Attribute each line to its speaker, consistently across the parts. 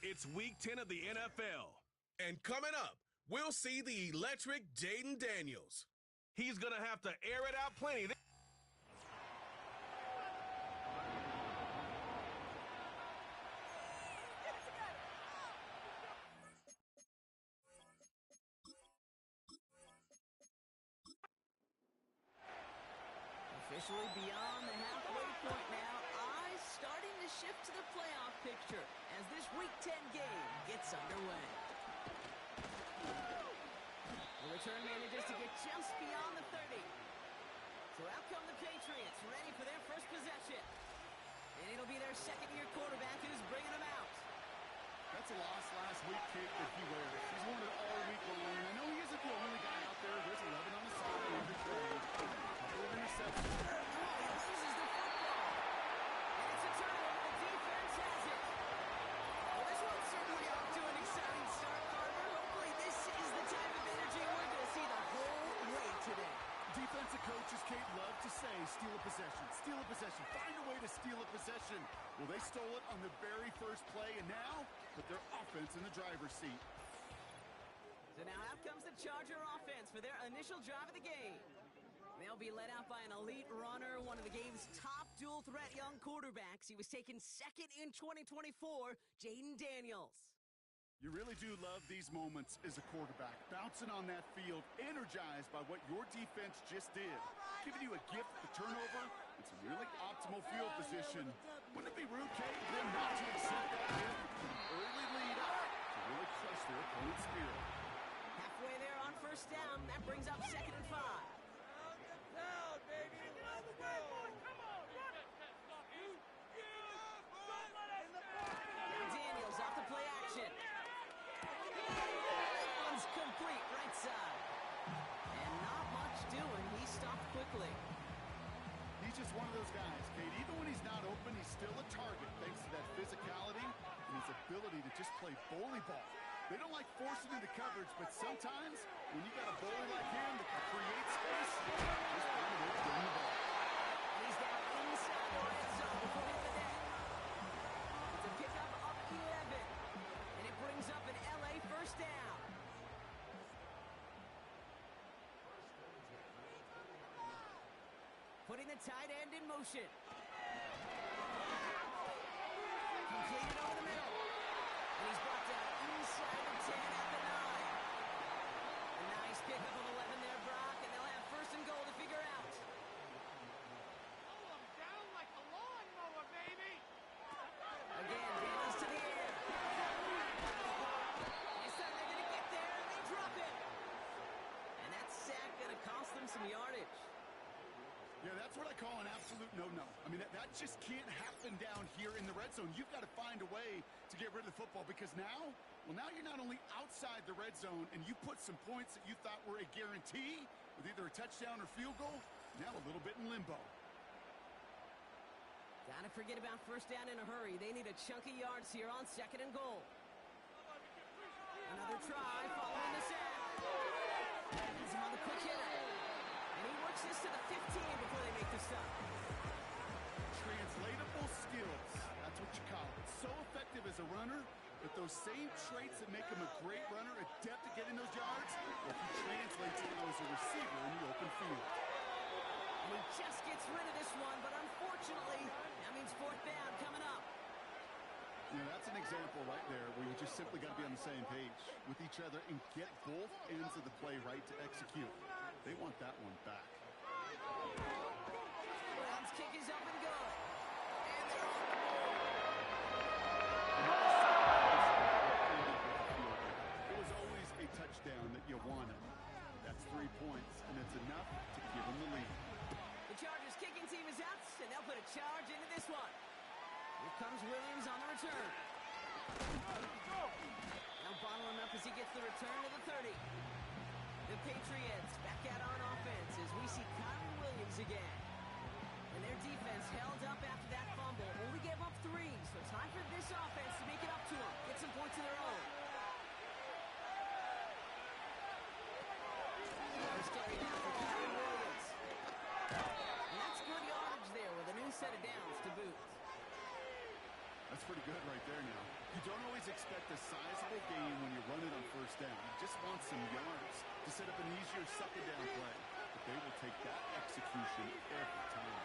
Speaker 1: It's Week 10 of the NFL.
Speaker 2: And coming up, we'll see the electric Jayden Daniels.
Speaker 1: He's going to have to air it out plenty.
Speaker 3: Officially beyond the halfway point now, eyes starting to shift to the playoff picture as this Week 10 game gets underway. The return manages to get just beyond the 30. So out come the Patriots, ready for their first possession. And it'll be their second-year quarterback who's bringing them out.
Speaker 4: That's a loss last week, kick that he wears. He's worn it all week long, and I know he isn't the only guy out there. There's 11 on the side of the trade. Couple of interceptions.
Speaker 3: Oh, he loses the football. And it's a turnover. The defense has it. Well, this one's certainly off to an exciting start, Carter. Hopefully this is the type of energy we're going to see the whole way today.
Speaker 4: Defensive coaches, Kate, love to say, steal a possession, steal a possession, find a way to steal a possession. Well, they stole it on the very first play, and now put their offense in the driver's seat.
Speaker 3: So now out comes the Charger offense for their initial drive of the game. They'll be led out by an elite runner, one of the game's top dual-threat young quarterbacks. He was taken second in 2024, Jayden Daniels.
Speaker 4: You really do love these moments as a quarterback, bouncing on that field, energized by what your defense just did, giving you a gift at the turnover and some really optimal field position. Wouldn't it be rude, Kate, for them not to accept that gift with an early lead to really crush their opponent's spirit?
Speaker 3: Halfway there on first down, that brings up 2nd and 5. Daniels off the play action. That one's complete right side. And not much doing. He stopped quickly.
Speaker 4: He's just one of those guys, Kate. Even when he's not open, he's still a target thanks to that physicality and his ability to just play bully ball. They don't like forcing into coverage, but sometimes when you got a bully like him that can create space, just find a way to get him the ball.
Speaker 3: And he's down inside the red zone before the end of the day. It's a pickup of 11. And it brings up an LA first down. Putting the tight end in motion. Completed over the middle. And he's brought down inside the 10 at the 9. A nice pickup of 11 there, Brock, and they'll have first and goal to figure out.
Speaker 5: Pull him down like a lawnmower, baby!
Speaker 3: Again, Daniels to the air. This time they're going to get there, and they drop it. And that sack going to cost them some yardage.
Speaker 4: Yeah, that's what I call an absolute no-no. I mean, that just can't happen down here in the red zone. You've got to find a way to get rid of the football because now you're not only outside the red zone and you put some points that you thought were a guarantee with either a touchdown or field goal, now a little bit in limbo.
Speaker 3: Gotta forget about first down in a hurry. They need a chunk of yards here on 2nd and goal. Another try following the sack. He's on the quick hitter. And he works this to the 15 before they make the stop.
Speaker 4: Translatable skills. That's what you call it. So effective as a runner, but those same traits that make him a great runner, adept at getting those yards, well, he translates it as a receiver in the open field.
Speaker 3: And he just gets rid of this one, but unfortunately, that means 4th down coming up.
Speaker 4: You know, that's an example right there where you just simply got to be on the same page with each other and get both ends of the play right to execute. They want that one back.
Speaker 3: Brown's kick is up and good. And they're on.
Speaker 4: It was always a touchdown that you wanted. That's 3 points, and it's enough to give them the lead.
Speaker 3: The Chargers kicking team is out, and they'll put a charge into this one. Here comes Williams on the return. They'll bottle him up as he gets the return to the 30. The Patriots back out on offense as we see Kyren Williams again. And their defense held up after that fumble. Only gave up 3, so time for this offense to make it up to them. Get some points of their own. First carry now for Kyren Williams. And that's good yardage there with a new set of downs to boot.
Speaker 4: That's pretty good right there now. You You don't always expect a sizable gain when you run it on first down. You just want some yards to set up an easier second down play. But they will take that execution every time.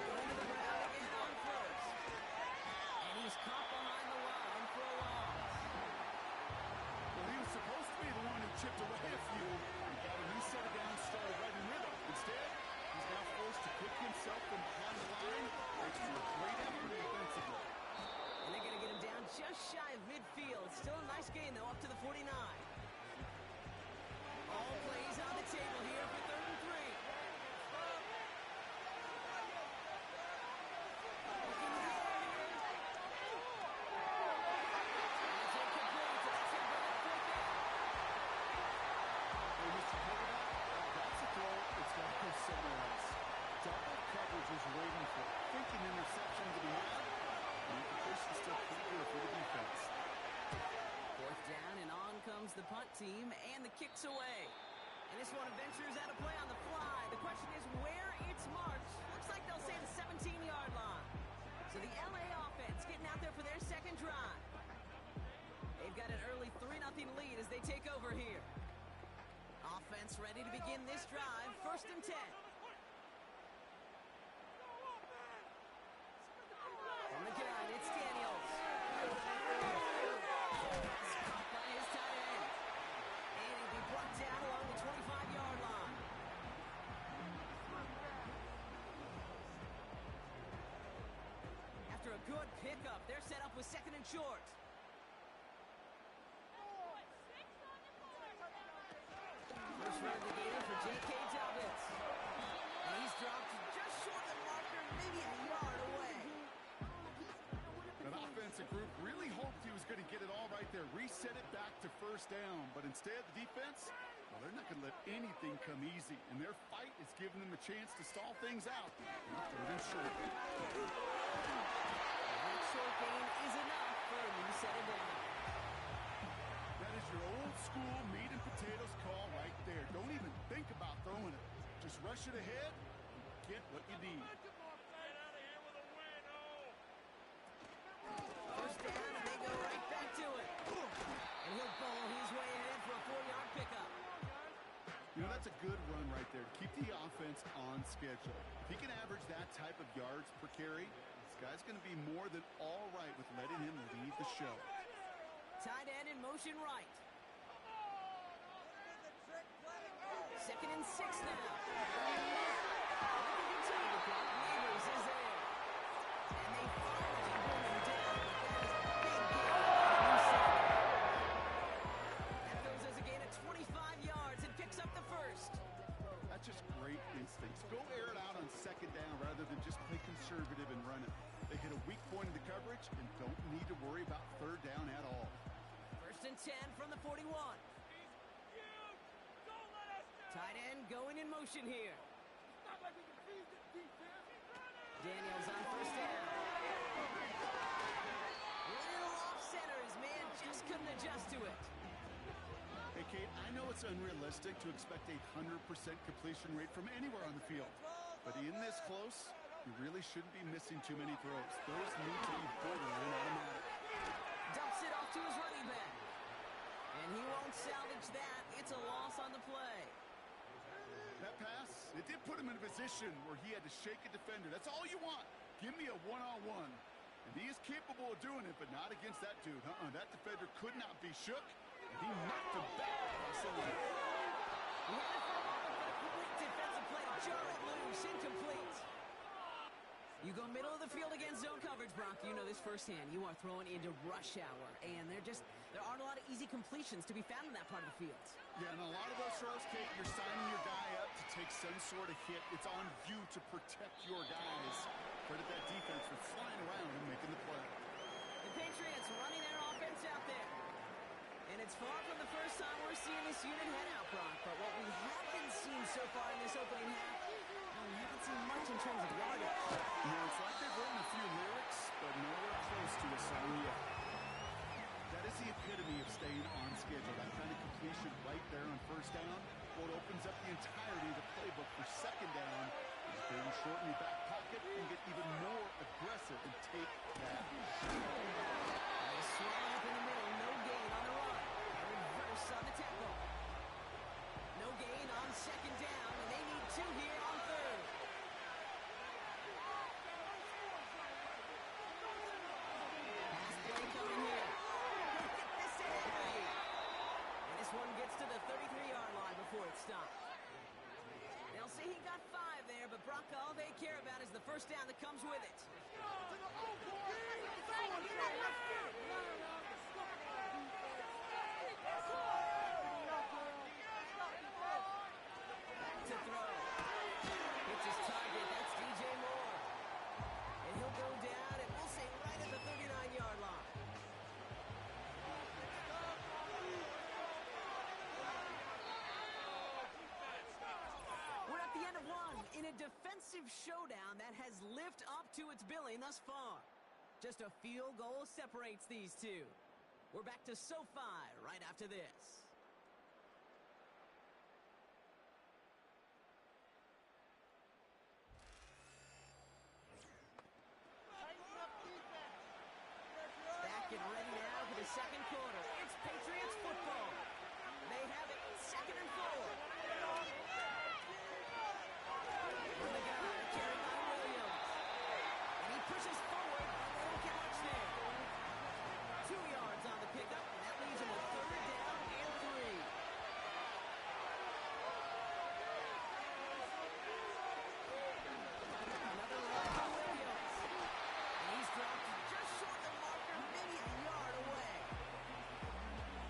Speaker 3: Going to the ground again on first. And he's caught behind the line for a loss.
Speaker 4: Well, he was supposed to be the one who chipped away a few. He got a new set of downs, started right in rhythm. Instead, he's now forced to pick himself from behind the line. Thanks to a great effort defensively.
Speaker 3: And they're going to get him down just shy of midfield. Still a nice gain, though, up to the 49. All plays on the table here for 3rd and 3. Looking here. That's incomplete. That's it, brother. 4th down.
Speaker 4: Hey, Mr. Quarterback, that's a throw. It's got to go somewhere else. Double coverage is waiting for it. Thinking interception to be had. The implication's still pretty good for the defense.
Speaker 3: 4th down, and on comes the punt team, and the kick's away. And this one ventures out of play on the fly. The question is where it's marked. Looks like they'll say the 17-yard line. So the LA offense getting out there for their second drive. They've got an early 3-0 lead as they take over here. Offense ready to begin this drive. 1st and 10. From the gun, it's Daniels. Pass caught by his tight end. And he'll be brought down along the 25-yard line. After a good pickup, they're set up with 2nd and short. First run of the game for J.K. Dobbins. And he's dropped just short of the marker, maybe a yard away.
Speaker 4: That offensive group really hoped he was going to get it all right there, reset it back to 1st down. But instead, the defense, well, they're not going to let anything come easy. And their fight is giving them a chance to stall things out. 3rd and short.
Speaker 3: That short gain is enough for a new set of down.
Speaker 4: That is your old school meat and potatoes call right there. Don't even think about throwing it. Just rush it ahead and get what you need.
Speaker 3: First down, and they go right back to it. And he'll ball his way ahead for a 4-yard pickup.
Speaker 4: You know, that's a good run right there. Keep the offense on schedule. If he can average that type of yards per carry, this guy's going to be more than all right with letting him lead the show.
Speaker 3: Tight end in motion right. 2nd and 6 now. Looking to take the clock. Neighbors is there. And they finally bring him down. That is a big gain. That goes as a gain of 25 yards and picks up the first.
Speaker 4: That's just great instincts. Go air it out on 2nd down rather than just play conservative and run it. They hit a weak point in the coverage and don't need to worry about 3rd down at all.
Speaker 3: 1st and 10 from the 41. Tight end going in motion here. Daniels on 1st down. Little off center. His man just couldn't adjust to it.
Speaker 4: Hey, Kate, I know it's unrealistic to expect a 100% completion rate from anywhere on the field. But in this close, you really shouldn't be missing too many throws. Those need to be borderline automatic.
Speaker 3: Dumps it off to his running back. And he won't salvage that. It's a loss on the play.
Speaker 4: That pass, it did put him in a position where he had to shake a defender. That's all you want. Give me a one-on-one. And he is capable of doing it, but not against that dude. That defender could not be shook, and he knocked him back across the line.
Speaker 3: He had it for a moment, but a quick defensive play to jar it loose. Incomplete. You go middle of the field against zone coverage, Brock. You know this firsthand. You are throwing into rush hour, and there aren't a lot of easy completions to be found in that part of the field.
Speaker 4: Yeah, and a lot of those throws, Kate, you're signing your guy up to take some sort of hit. It's on you to protect your guys. Credit that defense for flying around and making the play.
Speaker 3: The Patriots running their offense out there. And it's far from the first time we're seeing this unit head out, Brock. But what we haven't seen so far in this opening half, we haven't seen much in terms of yardage.
Speaker 4: Yeah, it's like they've written a few lyrics, but nowhere close to a song yet. That is the epitome of staying on schedule. That kind of completion right there on 1st down. Well, it opens up the entirety of the playbook for 2nd down. Third and short in your back pocket and get even more aggressive and take that.
Speaker 3: Nice Swung up in the middle, no gain on the run. A reverse on the tackle. No gain on second down, and they need 2 here on third. Pass play coming here. He'll get this to Henry. And this one gets to the 33-yard line before it stops. They'll say he got 5 there, but Brock, all they care about is the first down that comes with it. Back to throw. Hits his target. That's DJ Moore. And he'll go down, and we'll say right at the 39-yard line. We're at the end of one in a defensive showdown that has lived up to its billing thus far. Just a field goal separates these two. We're back to SoFi right after this. Back and ready now for the second quarter. It's Patriots football. They have it 2nd and 4. From the gun, carried by Williams. And he pushes forward, but they don't get much there. 2 yards on the pickup, and that leaves him a 3rd down and 3. Another run for Williams. And he's dropped just short of the marker, maybe a yard away.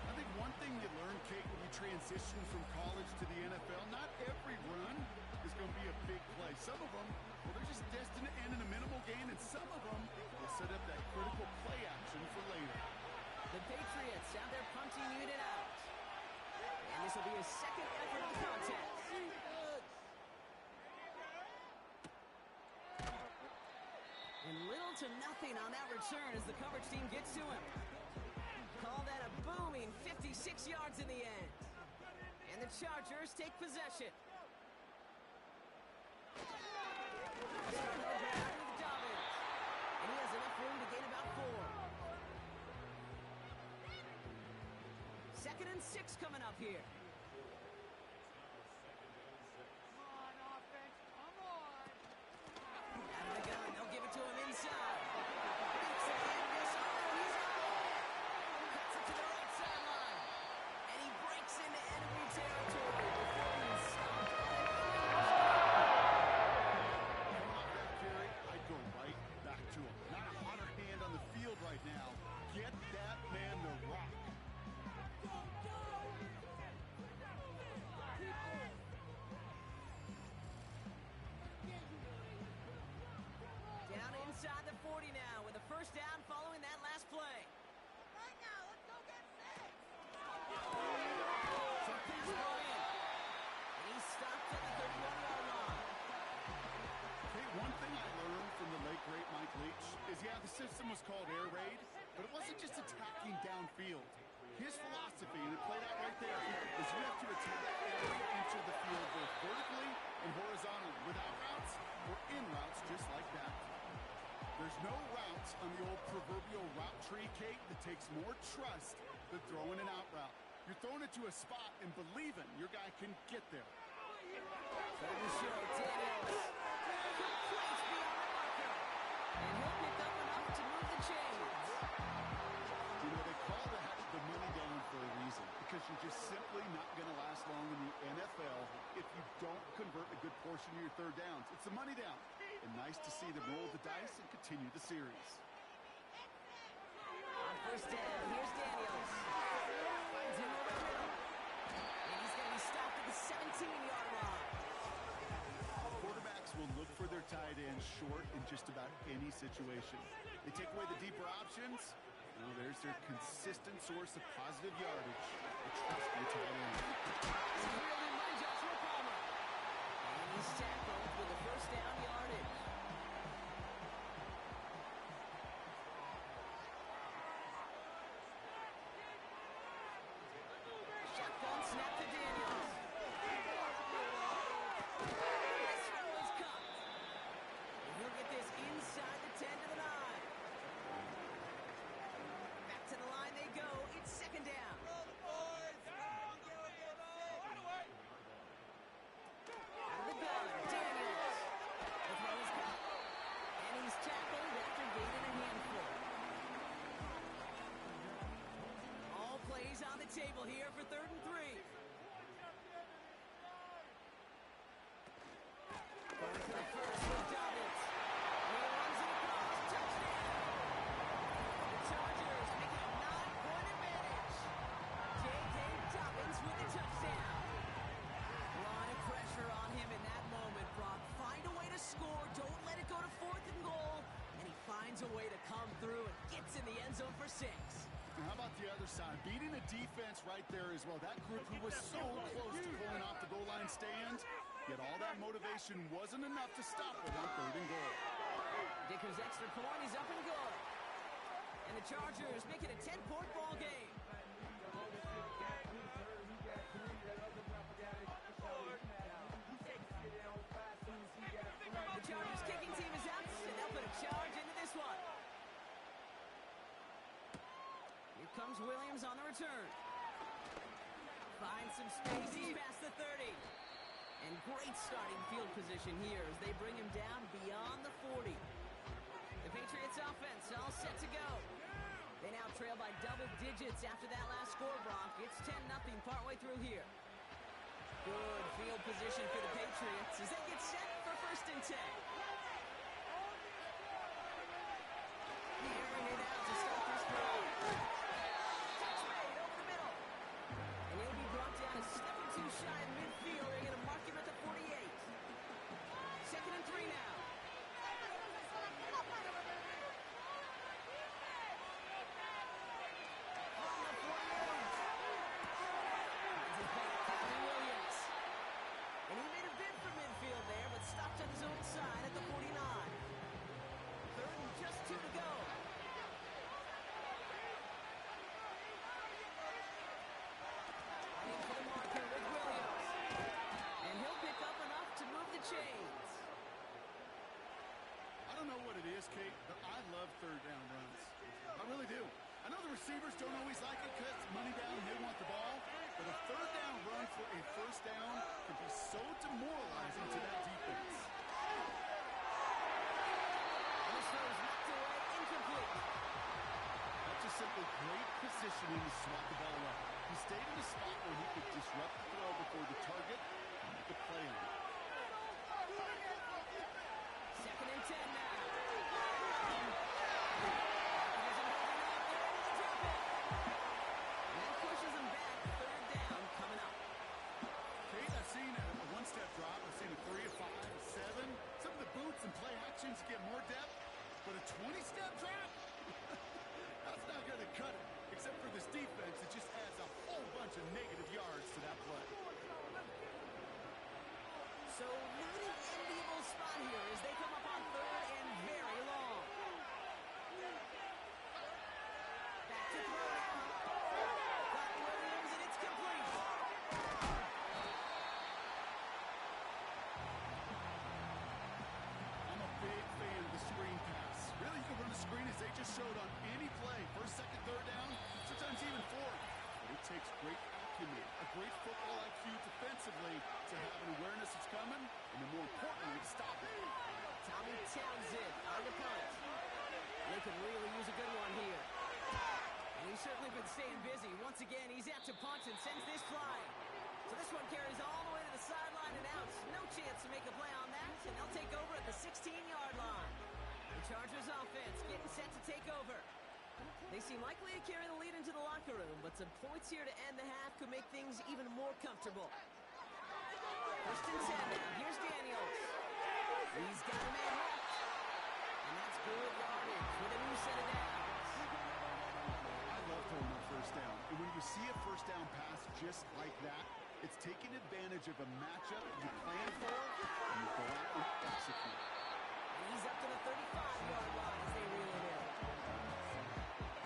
Speaker 4: I think one thing you learn, Kate, when you transition from college to the NFL, not every run is going to be a big play. Some of them, well, they're just destined to end in a minimal gain, and some of them will set up that critical play action for later.
Speaker 3: The Patriots have their punting unit out. And this will be his 2nd effort of the contest. And little to nothing on that return as the coverage team gets to him. Call that a booming 56 yards in the end. And the Chargers take possession. Start on the ground with Dobbins. And he has enough room to gain about 4. 2nd and 6 coming up here.
Speaker 5: Come on, offense. Come on.
Speaker 3: Out of the gun, they'll give it to him inside. Beats it in, yes, he's out. Cuts it to the right sideline. And he breaks into enemy territory before he's stopped on a
Speaker 4: Coming off that carry, I'd go right back to him. Not a hotter hand on the field right now. Get that man the rock.
Speaker 3: down inside the 40 now with a first down following that last play.
Speaker 5: Right now, let's go get 6.
Speaker 3: So pass ball in. And he's stopped at the 31-yard line.
Speaker 4: Hey, one thing I learned from the late, great Mike Leach is, yeah, the system was called air raid, but it wasn't just attacking downfield. His philosophy, and it played out right there, is you have to attack every inch of the field, both vertically and horizontally, without routes or in routes just like that. There's no routes on the old proverbial route tree, Kate, that takes more trust than throwing an out route. You're throwing it to a spot and believing your guy can get there.
Speaker 3: Starting to show Daniels. Completes beyond the marker. And he'll pick up enough to move the chains.
Speaker 4: You know, they call that the money down for a reason, because you're just simply not going to last long in the NFL if you don't convert a good portion of your third downs. It's the money down. And nice to see them roll the dice and continue the series.
Speaker 3: On first down, here's Daniels. Finds him over the middle. And he's going to be stopped at the 17-yard line.
Speaker 4: Quarterbacks will look for their tight ends short in just about any situation. They take away the deeper options. Well, there's their consistent source of positive yardage. A trusty tight end.
Speaker 3: Fielded by Joshua Palmer. And he's tackled with a first down yardage. Shotgun snap to Daniels. This throw is caught. And he'll get this inside the 10 to the 9. Back to the table here for 3rd and 3. Going for the first with Dobbins. He runs it across. Touchdown. The Chargers making a 9-point advantage. J.K. Dobbins with the touchdown. A lot of pressure on him in that moment, Brock. Find a way to score. Don't let it go to 4th and goal. And he finds a way to come through and gets in the end zone for 6.
Speaker 4: How about the other side? Beating a defense right there as well. That group who was so close to pulling off the goal line stand, yet all that motivation wasn't enough to stop it on 3rd and goal.
Speaker 3: Dicker's extra point is up and good. And the Chargers make it a 10-point ball game. The Chargers kicking team is out, and they'll put a charge into this one. Here comes Williams on the return. Finds some space. He's past the 30. And great starting field position here as they bring him down beyond the 40. The Patriots offense all set to go. They now trail by double digits after that last score, Brock. It's 10-0 partway through here. Good field position for the Patriots as they get set for 1st and 10. Airing it out to start this drive. Touch made over the middle. And he'll be brought down a step or two shy of midfield. They're going to mark him at the 48. 2nd and 3 now. On the 48. Finds his back, Kyren Williams. And he made a bid for midfield there, but stopped on his own side at the 49. 3rd and just 2 to go. Heading for the marker with Williams. And he'll pick up enough to move the chains.
Speaker 4: I don't know what it is, Kate, but I love 3rd down runs. I really do. I know the receivers don't always like it because it's money down and they want the ball, but a 3rd down run for a 1st down can be so demoralizing to that defense.
Speaker 3: And this throw is knocked away, incomplete.
Speaker 4: That's just simply great positioning to swat the ball up. He stayed in a spot where he could disrupt the throw before the target and make a play on it.
Speaker 3: 2nd and 10 now. And that pushes him back. 3rd down coming up.
Speaker 4: Kate, I've seen a one-step drop. I've seen a 3, a 5, a 7. Some of the boots and play actions get more depth, but a 20-step drop? That's not going to cut it. Except for this defense, it just adds a whole bunch of negative yards to that play.
Speaker 3: So not an enviable spot here as they come up on 3rd and very long. Back to throw now. Got Williams and it's complete.
Speaker 4: I'm a big fan of the screen pass. Really, you can run a screen as they just showed on any play. 1st, 2nd, 3rd down, sometimes even 4th. But it takes great acumen, a great football IQ defensively to have an awareness it's coming, and then more importantly, to stop it.
Speaker 3: Tommy Townsend on the punt. They could really use a good one here. And he's certainly been staying busy. Once again, he's out to punt and sends this flying. So this one carries all the way to the sideline and out. No chance to make a play on that, and they'll take over at the 16-yard line. The Chargers offense getting set to take over. They seem likely to carry the lead into the locker room, but some points here to end the half could make things even more comfortable. 1st and 10 now. Here's Daniels. He's got a man left. And that's good yardage with a new set of downs.
Speaker 4: I love throwing on 1st down. And when you see a 1st down pass just like that, it's taking advantage of a matchup you plan for, and you go out and execute.
Speaker 3: And he's up to the 35-yard line as they reel it in.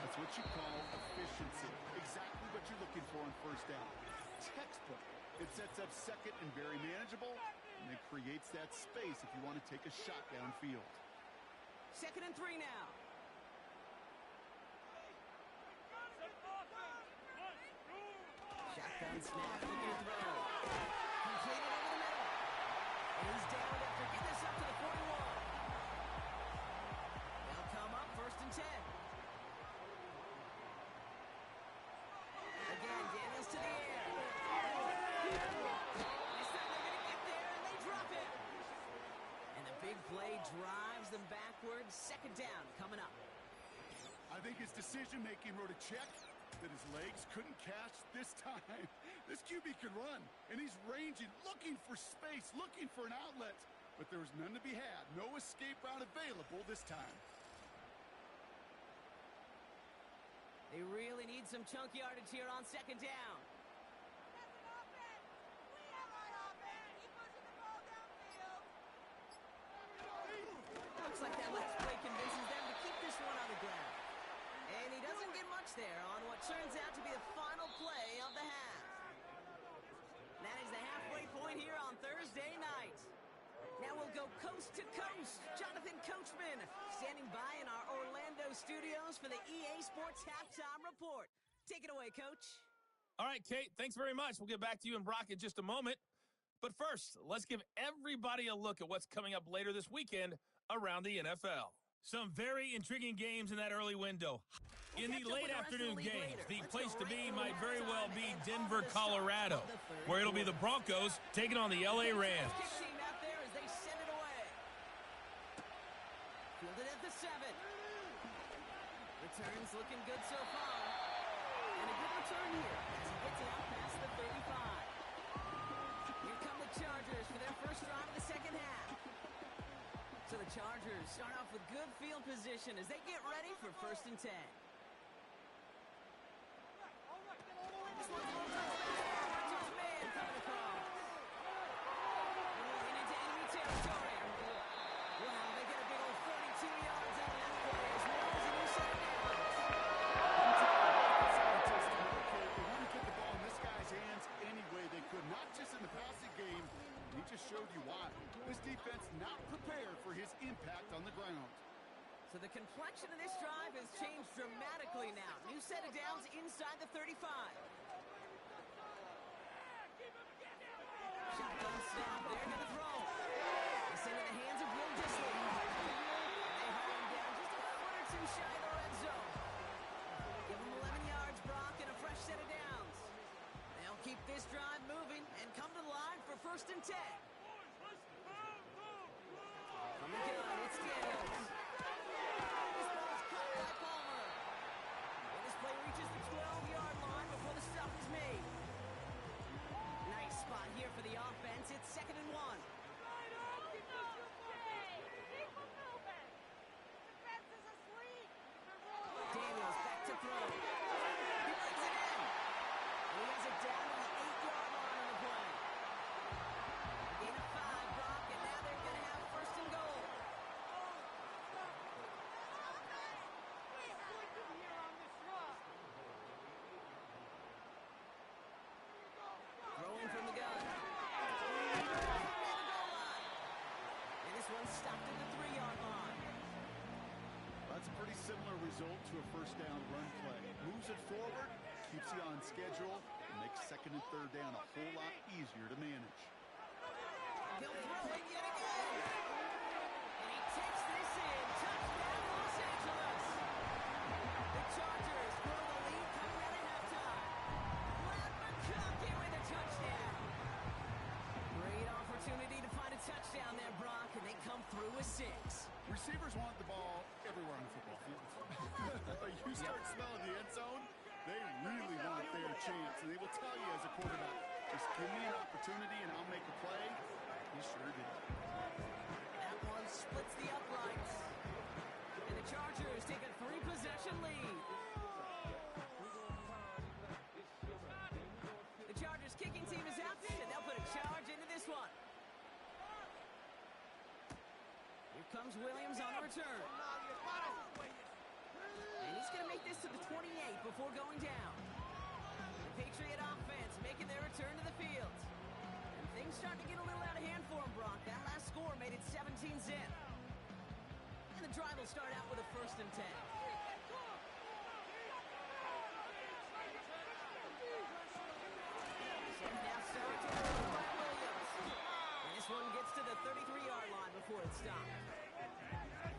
Speaker 4: That's what you call efficiency. Exactly what you're looking for on 1st down. Textbook. It sets up 2nd and very manageable, and it creates that space if you want to take a shot downfield.
Speaker 3: 2nd and 3 now. Shotgun snap, looking to throw. Completed over the middle. And he's down after getting this up to the 41. They'll come up 1st and 10. Again, backwards. Second down coming up.
Speaker 4: I think his decision-making wrote a check that his legs couldn't catch this time. This QB can run, and he's ranging, looking for space, looking for an outlet. But there was none to be had. No escape route available this time.
Speaker 3: They really need some chunk yardage here on second down. Looks like that last play convinces them to keep this one on the ground. And he doesn't get much there on what turns out to be the final play of the half. That is the halfway point here on Thursday night. Now we'll go coast to coast. Jonathan Coachman standing by in our Orlando studios for the EA Sports Halftime Report. Take it away, Coach.
Speaker 6: All right, Kate, thanks very much. We'll get back to you and Brock in just a moment. But first, let's give everybody a look at what's coming up later this weekend around the NFL. Some very intriguing games in that early window. In the late afternoon games, the place to be might very well be Denver, Colorado, where it'll be the Broncos taking on the LA Rams.
Speaker 3: Fielded at the 7. Returns looking good so far. And a good return here as he gets it out past the 35. Here come the Chargers for their first drive of the second half. So the Chargers start off with good field position as they get ready for 1st and 10. This one's a little touchdown. Rodgers man coming across. Rolling into enemy territory. Wow, they get a big old 32 yards out of that play as well as a new set of downs.
Speaker 4: They want to get the ball in this guy's hands any way they could, not just in the passing game. He just showed you why. This defense not prepared for his impact on the ground.
Speaker 3: So the complexion of this drive has changed dramatically now. New set of downs inside the 35. Shotgun snap. They're going to throw. It's into the hands of Will Dissly. They haul him down just a foot or two shy of the red zone. Give him 11 yards, Brock, and a fresh set of downs. They'll keep this drive moving and come to the line for 1st and 10. From the gun, it's Daniels. This ball's caught by Palmer. And this play reaches the 12-yard line before the stop is made. Nice spot here for the offense. It's 2nd and 1. Daniels back to throw. He brings it in. And he has it down on the 8-yard line on the play. Gain of 5, Brock, and now they're going to have 1st and goal. Throwing from the gun. And this one's stopped at the 3-yard line.
Speaker 4: That's a pretty similar result to a first down run play. Moves it forward, keeps you on schedule, and makes 2nd and 3rd down a whole lot easier to manage.
Speaker 3: They'll throw it yet again. And he takes this in. Touchdown, Los Angeles. The Chargers grow the lead coming out at halftime. Brad McConkey with a touchdown. Great opportunity to find a touchdown there, Brock, and they come through with 6.
Speaker 4: Receivers want the ball everywhere on the football field. You start smelling the end zone, they really want their chance. And they will tell you as a quarterback, just give me an opportunity and I'll make a play. He sure did.
Speaker 3: That one splits the uprights. And the Chargers take a 3-possession lead. The Chargers kicking team is out, and they'll put a charge into this one. Here comes Williams on the return. And he's going to make this to the 28 before going down. The Patriot offense making their return to the field. And things starting to get a little out of hand for him, Brock. That last score made it 17-zip. And the drive will start out with a 1st and 10. Second half start to by Williams. And this one gets to the 33-yard line before it stopped.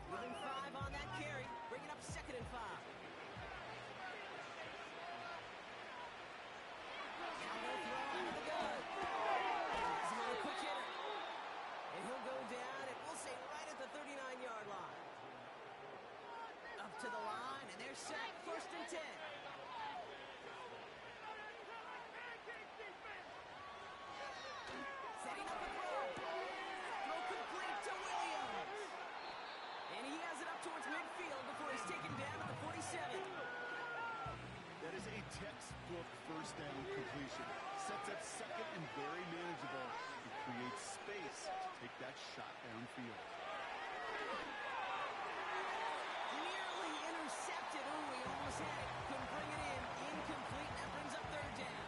Speaker 3: Within 5 on that carry, bringing up 2nd and 5. Now they'll throw into the gun. He's a quick hitter. And he'll go down, and we'll say right at the 39-yard line.
Speaker 4: completion. Sets up second and very manageable. It creates space to take that shot downfield.
Speaker 3: Nearly intercepted. Ooh, he almost had it. Couldn't bring it in. Incomplete. That brings up third down.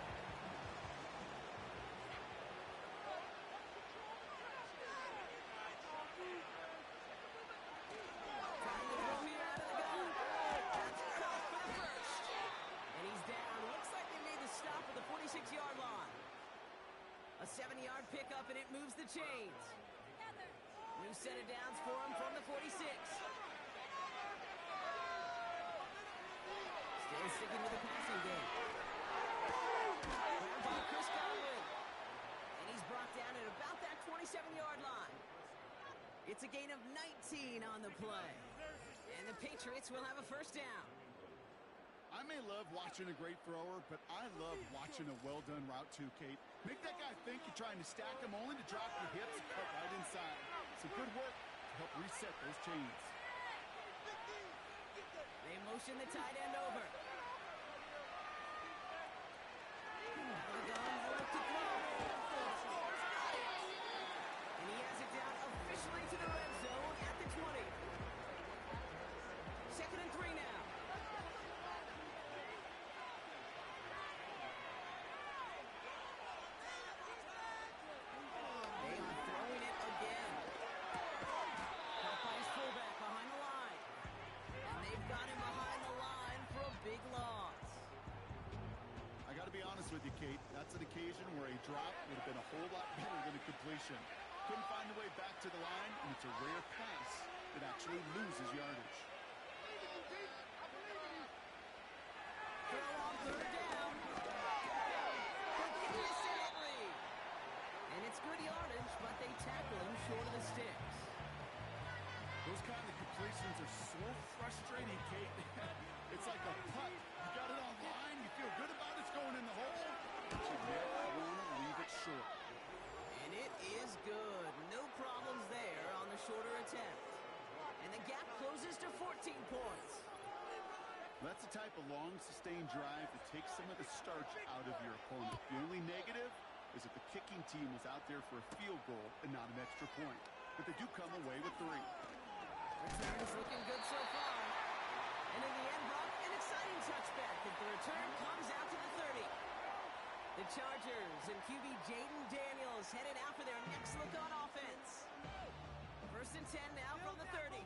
Speaker 3: Trying to throw here out of the gun. That's enough for the first. And he's down. Looks like they made the stop at the 46-yard line. A 7-yard pickup, and it moves the chains. New set of downs for him from the 46. Still sticking with the passing game. Grabbed by Chris Godwin. And he's brought down at about that 27-yard line. It's a gain of 19 on the play. And the Patriots will have a first down.
Speaker 4: I may love watching a great thrower, but I love watching a well-done route too, Kate. Make that guy think you're trying to stack him only to drop your hips and cut right inside. Some good work to help reset those chains.
Speaker 3: They motion the tight end over. Out of the gun, look to throw. And he has it down officially to the red zone at the 20. Second and 3 now. They are throwing it again. Helped by his fullback behind the line. And they've got him behind the line for a big loss.
Speaker 4: I got to be honest with you, Kate. That's an occasion where a drop would have been a whole lot better than a completion. Couldn't find a way back to the line, and it's a rare pass that actually loses yardage.
Speaker 3: Throw on third down. Forgiveness and Henry. And it's good yardage, but they tackle him short of the sticks.
Speaker 4: Those kind of completions are so frustrating, Kate. It's like a putt. You got it on line, you feel good about it's going in the hole, but you never want to leave it short.
Speaker 3: And it is good. No problems there on the shorter attempt. And the gap closes to 14 points.
Speaker 4: That's the type of long, sustained drive that takes some of the starch out of your opponent. The only negative is that the kicking team was out there for a field goal and not an extra point. But they do come away with 3.
Speaker 3: Return is looking good so far. And in the end, Brock, an exciting touchback as the return comes out to the 30. The Chargers and QB Jaden Daniels headed out for their next look on offense. First and 10 now from the 30.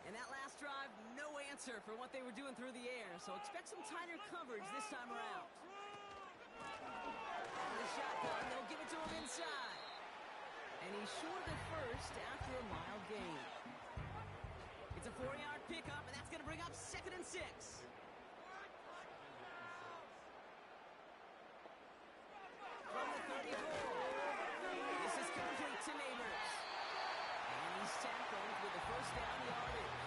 Speaker 3: And that last drive, no answer for what they were doing through the air, so expect some tighter coverage this time around. On the shotgun, they'll give it to him inside. And he's short at first after a mild gain. It's a 4-yard pickup, and that's going to bring up second and 6. From the 34. This is complete to Neighbors. And he's tackled with the first down yardage.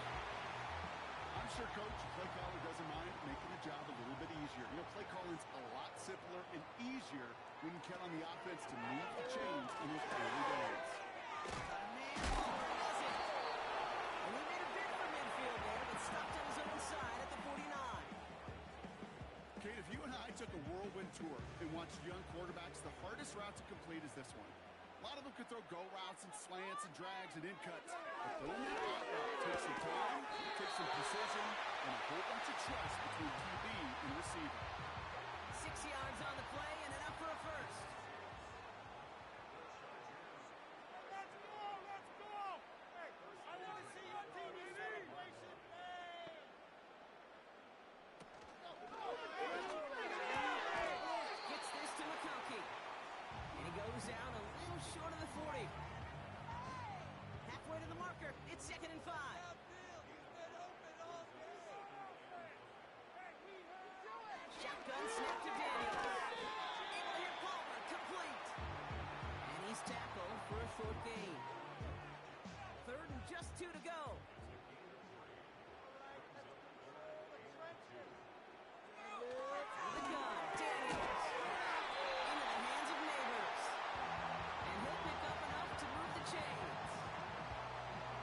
Speaker 4: I'm sure Coach play caller doesn't mind making the job a little bit easier. You know, play calling's a lot simpler and easier when you count on the offense to move the chains in those early days.
Speaker 3: Man, does it. And he made a bid for midfield there, but stopped on his own side at the 49.
Speaker 4: Kate, if you and I took a whirlwind tour and watched young quarterbacks, the hardest route to complete is this one. A lot of them could throw go routes and slants and drags and in cuts. But throwing that out route takes some time, takes some precision, and a whole bunch of trust between QB and receiver.
Speaker 3: 6 yards on the play and enough for a first.
Speaker 5: Let's go! Hey, I want to see your team in celebration.
Speaker 3: Gets this to McConkey. And he goes down a little short of the 40. Halfway to the marker. It's second and 5. Shotgun snap to Daniels. Able to hit Palmer. Complete. And he's tackled for a short gain. Third and just 2 to go. Out of the gun. Daniels. Into the hands of Neighbors. And he'll pick up enough to move the chains.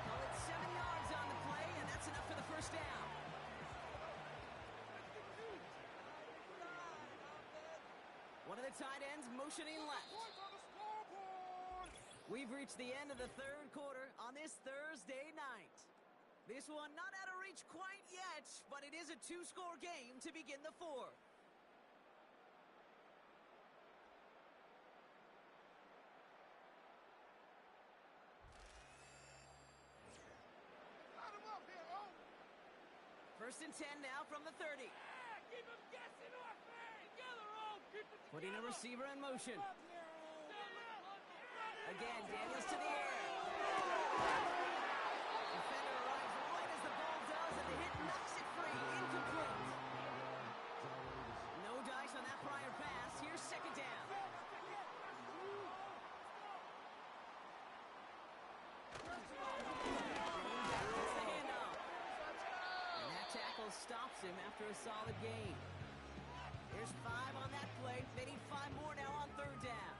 Speaker 3: Call it 7 yards on the play, and that's enough for the first down. of the tight ends motioning left.
Speaker 5: Points on the scoreboard.
Speaker 3: We've reached the end of the third quarter on this Thursday night. This one not out of reach quite yet, but it is a two-score game to begin the fourth.
Speaker 5: Line 'em up here, oh.
Speaker 3: First and 10 now from the 30.
Speaker 5: Keep them guessing off man. Together, oh. Keep it together.
Speaker 3: Putting a receiver in motion.
Speaker 5: Up there, oh.
Speaker 3: Again, Daniels to the air. Defender arrives right as the ball does, and the hit knocks it free. Incomplete. No dice on that prior pass. Here's second down. Gets the handoff. And that tackle stops him after a solid gain. There's 5 on that play. They need 5 more now on third down.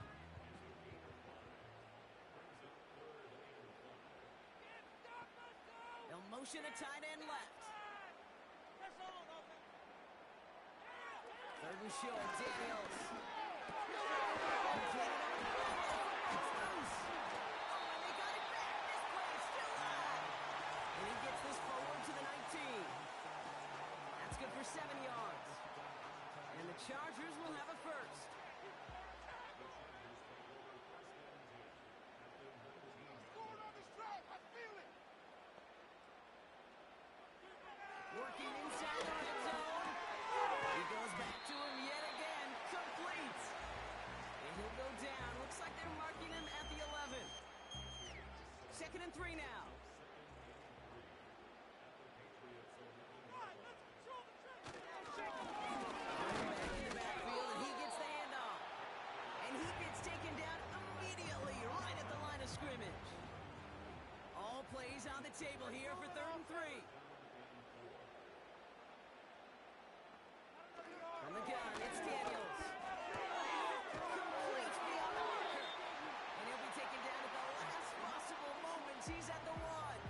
Speaker 3: They'll motion a tight end left. Third and short, Daniels. Completed on the run. It's loose. Oh, and they got it back. This play is still alive. And he gets this forward to the 19. That's good for 7 yards. And the Chargers will have a first.
Speaker 5: Scoring on this drive. I feel it.
Speaker 3: Working inside the red zone. He goes back to him yet again. Complete. And he'll go down. Looks like they're marking him at the 11. Second and 3 now. Back in the backfield, and he gets the handoff. And he gets taken down immediately right at the line of scrimmage. All plays on the table here for third and 3. From the gun, it's Daniels. Complete beyond the marker. And he'll be taken down at the last possible moment. He's at the 1.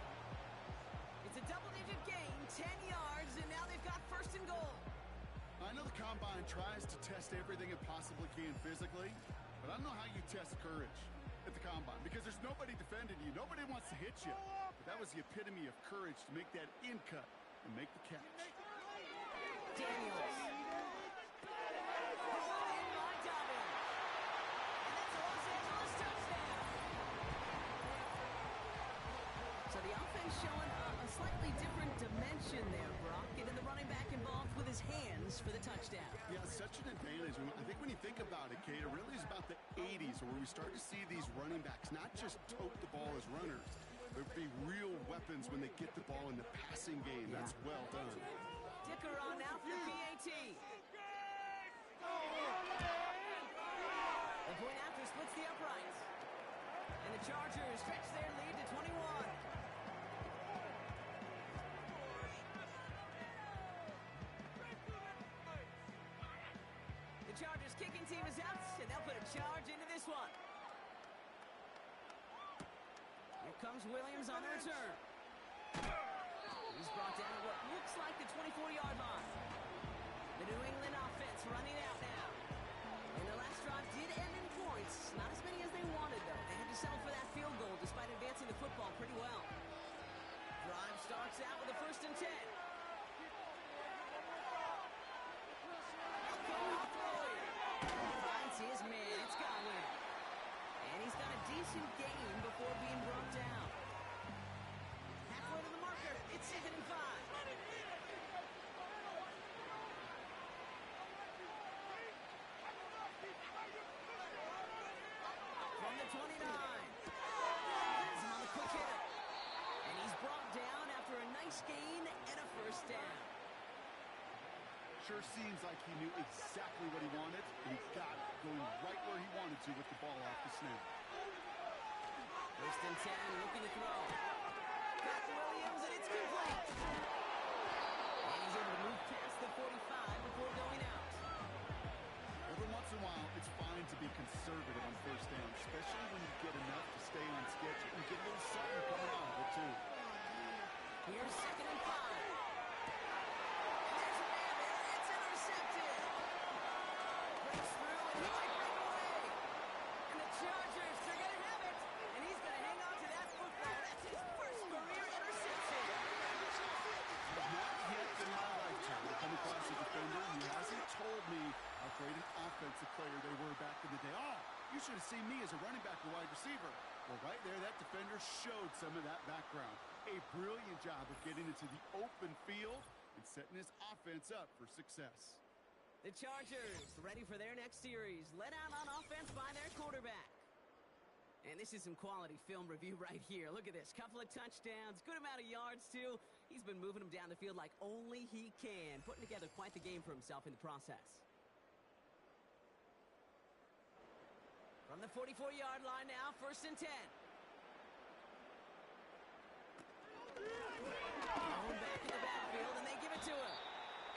Speaker 3: It's a double-digit gain, 10 yards, and now they've got first and goal.
Speaker 4: I know the Combine tries to test everything it possibly can physically, but I don't know how you test courage at the Combine because there's nobody defending you. Nobody wants to hit you. But that was the epitome of courage to make that in cut and make the catch.
Speaker 3: Daniels. Pulled in by Dobbin. And that's a Los Angeles touchdown. So the offense showing a slightly different dimension there, Brock. Getting the running back involved with his hands for the touchdown.
Speaker 4: Yeah, such an advantage. I think when you think about it, Kate, it really is about the 80s where we start to see these running backs not just tote the ball as runners, but be real weapons when they get the ball in the passing game. That's well done.
Speaker 3: Dicker on now for the PAT. The point after splits the uprights. And the Chargers stretch their lead to 21. The Chargers kicking team is out, and they'll put a charge into this one. Here comes Williams on the return. He's brought down at what looks like the 24-yard line. The New England offense running out now. And the last drive did end in points. Not as many as they wanted, though. They had to settle for that field goal despite advancing the football pretty well. Drive starts out with a first and 10. Finds his man. It's Godwin. And he's got a decent gain before being brought down. Halfway to the marker. It's 2nd and 5. From the 29. Has him on the quick hitter. And he's brought down after a nice gain and a first down.
Speaker 4: Sure seems like he knew exactly what he wanted, and he got it, going right where he wanted to with the ball off the snap.
Speaker 3: First and 10, looking to throw. Got Williams, and it's complete. And he's able to move past the 45 before going out.
Speaker 4: Every once in a while, it's fine to be conservative on first down, especially when you get enough to stay on schedule and get a little something coming out of it, too.
Speaker 3: Here's 2nd and 5. And there's a man there. It's intercepted. Breaks through, and he might
Speaker 4: should have seen me as a running back or wide receiver. Well, right there, that defender showed some of that background. A brilliant job of getting into the open field and setting his offense up for success.
Speaker 3: The Chargers ready for their next series, led out on offense by their quarterback. And this is some quality film review right here. Look at this. Couple of touchdowns, good amount of yards, too. He's been moving them down the field like only he can, putting together quite the game for himself in the process. From the 44-yard line now, 1st and 10. Thrown back in the backfield, and they give it to him.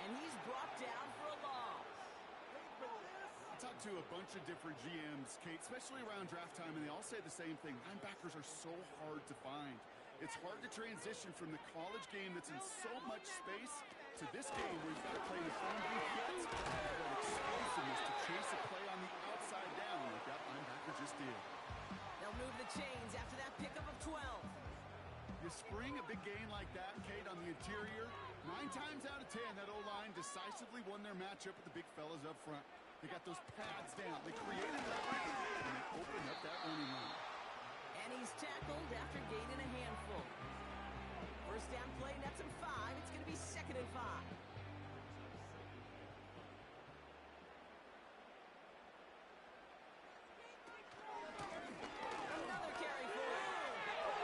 Speaker 3: And he's brought down for a loss.
Speaker 4: I talked to a bunch of different GMs, Kate, especially around draft time, and they all say the same thing. Linebackers are so hard to find. It's hard to transition from the college game that's in so much space to this game where you've got to play in the phone booth yet. That explosiveness to chase a play on the outside down like that linebacker just did.
Speaker 3: They'll move the chains after that pickup of 12.
Speaker 4: You spring a big gain like that, Kate, on the interior, 9 times out of 10, that O-line decisively won their matchup with the big fellas up front. They got those pads down. They created leverage, and they opened up that running line.
Speaker 3: And he's tackled after gaining a handful. First down play, nets him 5. It's going to be 2nd and 5. Another carry for him.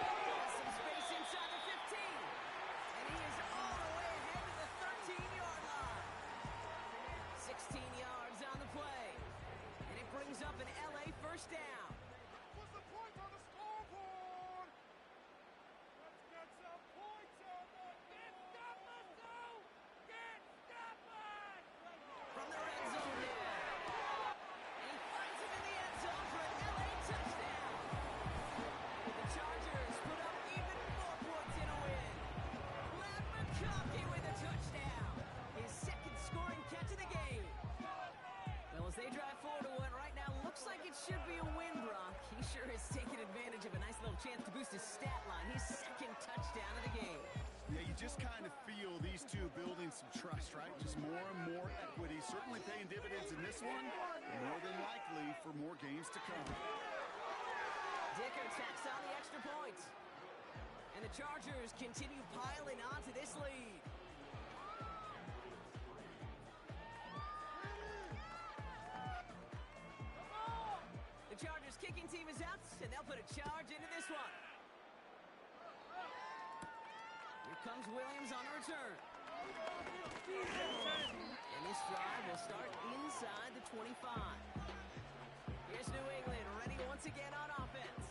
Speaker 3: Has some space inside the 15. And he is all the way ahead to the 13-yard line. 16 yards on the play. And it brings up an LA first down.
Speaker 5: What's the point on the scoreboard? Let's get some points on the board. Get stoppers, though! Get stoppers!
Speaker 3: From the red zone now. And he finds him in the end zone for an LA touchdown. The Chargers put up even more points in a win. Ladd McConkey with a touchdown. His 2nd scoring catch of the game. Well, as they drive forward to what right now looks like it should be a win, Brock. He sure has taken advantage of a nice little chance to boost his stat line. His 2nd touchdown of the game.
Speaker 4: Yeah, you just kind of feel these two building some trust, right? Just more and more equity. Certainly paying dividends in this one. More than likely for more games to come.
Speaker 3: Dicker tacks on the extra point. And the Chargers continue piling on to this lead. The Chargers kicking team is out, and they'll put a charge into this one. Here comes Williams on the return. And this drive will start inside the 25. Here's New England ready once again on offense.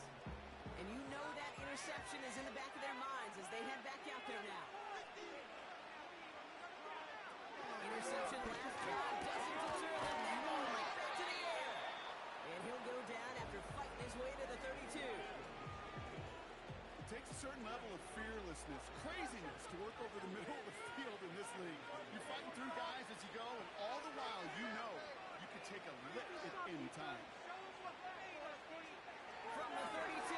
Speaker 3: And you know that interception is in the back of their minds as they head back out there now. Interception last drive doesn't deter them. They roll right back to the air. And he'll go down after fighting his way to the 32.
Speaker 4: It takes a certain level of fearlessness, craziness to work over the middle of the field in this league. You're fighting through guys as you go, and all the while you know you can take a lick at any time.
Speaker 3: From the 32.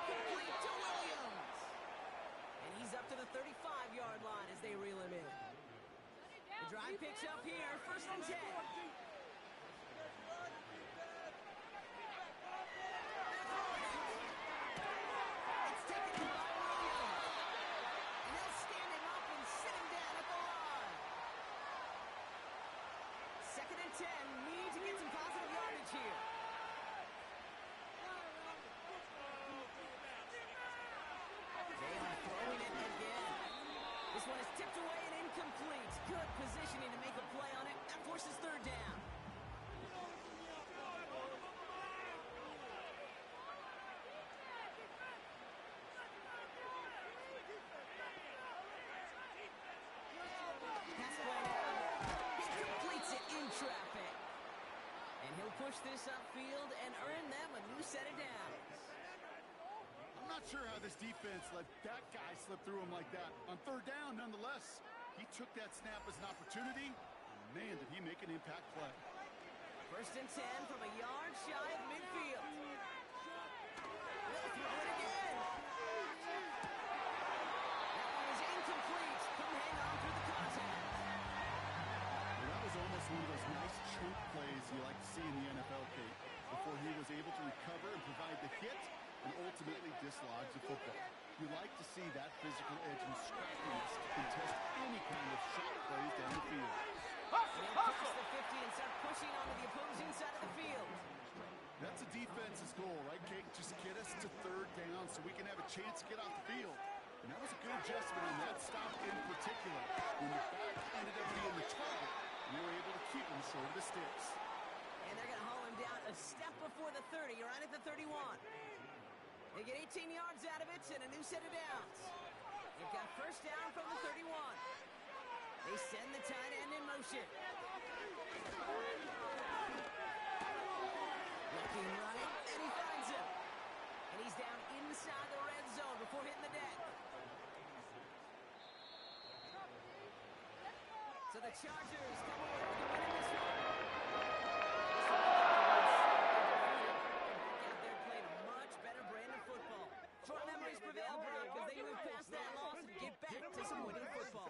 Speaker 3: Complete to Williams. And he's up to the 35-yard line as they reel him in. The drive picks up here, 1st and 10. It's taken by Williams. And they'll stand him up and sit him down at the line. 2nd and 10. Need to get some positive yardage here. They are throwing it again. This one is tipped away and incomplete. Good positioning to make a play on it. That forces 3rd down. Pass play now. He completes it in traffic. And he'll push this upfield and earn them a new set of downs.
Speaker 4: I'm not sure how this defense let that guy slip through him like that. On 3rd down, nonetheless, he took that snap as an opportunity. And man, did he make an impact play.
Speaker 3: 1st and 10 from a yard shy of midfield. Will throw it again. That one is incomplete. Couldn't hang on through the contact.
Speaker 4: Well, that was almost one of those nice choke plays you like to see in the NFL hit and ultimately dislodge the football. You like to see that physical edge and scrappiness to contest any kind of shot plays down the field.
Speaker 3: They'll cross the 50 and start pushing onto the opposing side of the field.
Speaker 4: That's a defense's goal, right, Kate? Just get us to third down so we can have a chance to get off the field. And that was a good adjustment on that stop in particular. When the back ended up being the target, we were able to keep him short of the sticks.
Speaker 3: And they're going to haul him down a step before the 30, right at the 31. They get 18 yards out of it and a new set of downs. They've got first down from the 31. They send the tight end in motion. Looking running, and he finds him. And he's down inside the red zone before hitting the deck. So the Chargers come away with the win in this one. Back out there playing a much better brand of football. Short memories prevail, Brock, as they move past that loss and get back to some winning football.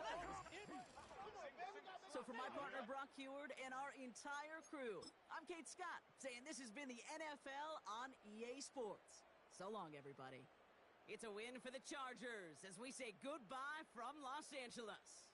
Speaker 3: So for my partner, Brock Heward, and our entire crew, I'm Kate Scott, saying this has been the NFL on EA Sports. So long, everybody. It's a win for the Chargers as we say goodbye from Los Angeles.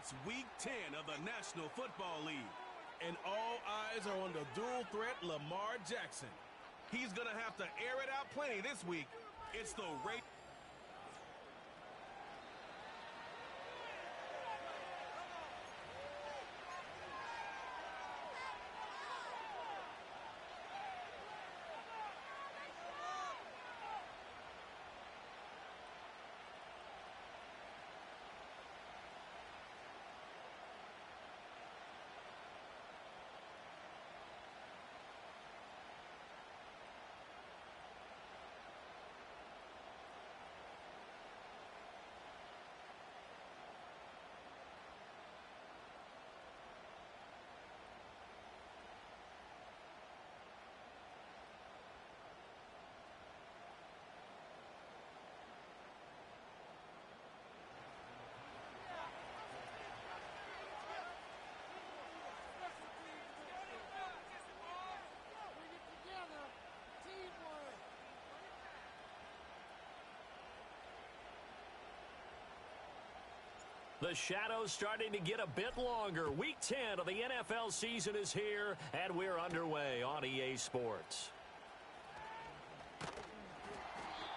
Speaker 1: It's Week 10 of the National Football League, and all eyes are on the dual threat Lamar Jackson. He's going to have to air it out plenty this week. It's the Ravens.
Speaker 7: The shadows starting to get a bit longer. Week 10 of the NFL season is here, and we're underway on EA Sports.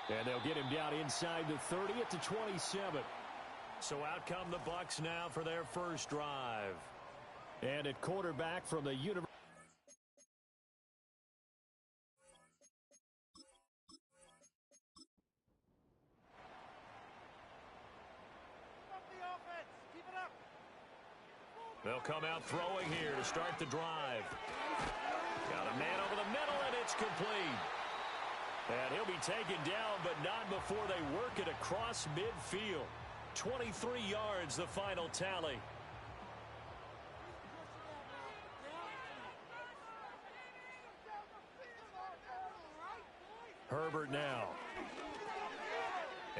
Speaker 8: And they'll get him down inside the 30 at the 27.
Speaker 7: So out come the Bucs now for their first drive.
Speaker 8: And at quarterback from the University.
Speaker 7: They'll come out throwing here to start the drive. Got a man over the middle, and it's complete. And he'll be taken down, but not before they work it across midfield. 23 yards, the final tally. Herbert now.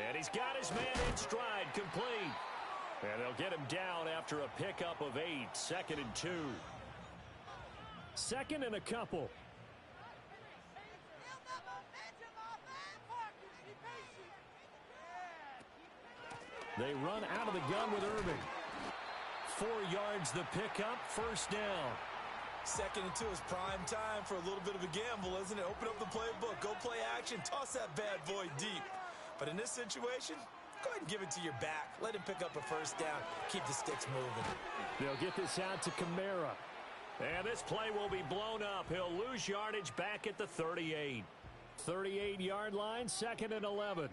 Speaker 7: And he's got his man in stride, complete. And they'll get him down after a pickup of 8, 2nd and 2.
Speaker 8: 2nd and a couple. They run out of the gun with Irving.
Speaker 7: 4 yards the pickup, first down.
Speaker 9: 2nd and 2 is prime time for a little bit of a gamble, isn't it? Open up the playbook, go play action, toss that bad boy deep. But in this situation, go ahead and give it to your back. Let him pick up a first down. Keep the sticks moving.
Speaker 8: They'll get this out to Kamara.
Speaker 7: And this play will be blown up. He'll lose yardage back at the 38.
Speaker 8: 38-yard line, 2nd and 11.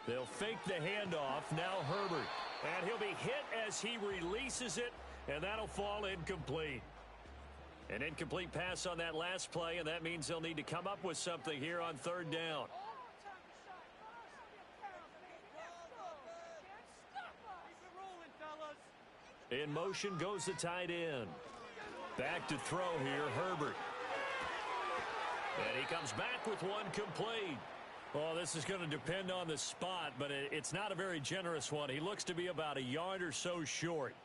Speaker 7: They'll fake the handoff. Now Herbert. And he'll be hit as he releases it, and that'll fall incomplete. An incomplete pass on that last play, and that means they'll need to come up with something here on 3rd down. In motion goes the tight end. Back to throw here, Herbert. And he comes back with one complete. Well, this is going to depend on the spot, but it's not a very generous one. He looks to be about a yard or so short.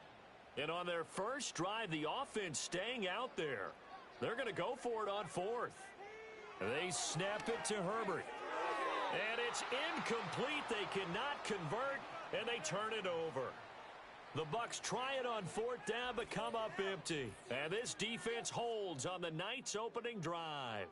Speaker 7: And on their first drive, the offense staying out there. They're going to go for it on 4th. They snap it to Herbert. And it's incomplete. They cannot convert, and they turn it over. The Bucs try it on 4th down, but come up empty. And this defense holds on the night's opening drive.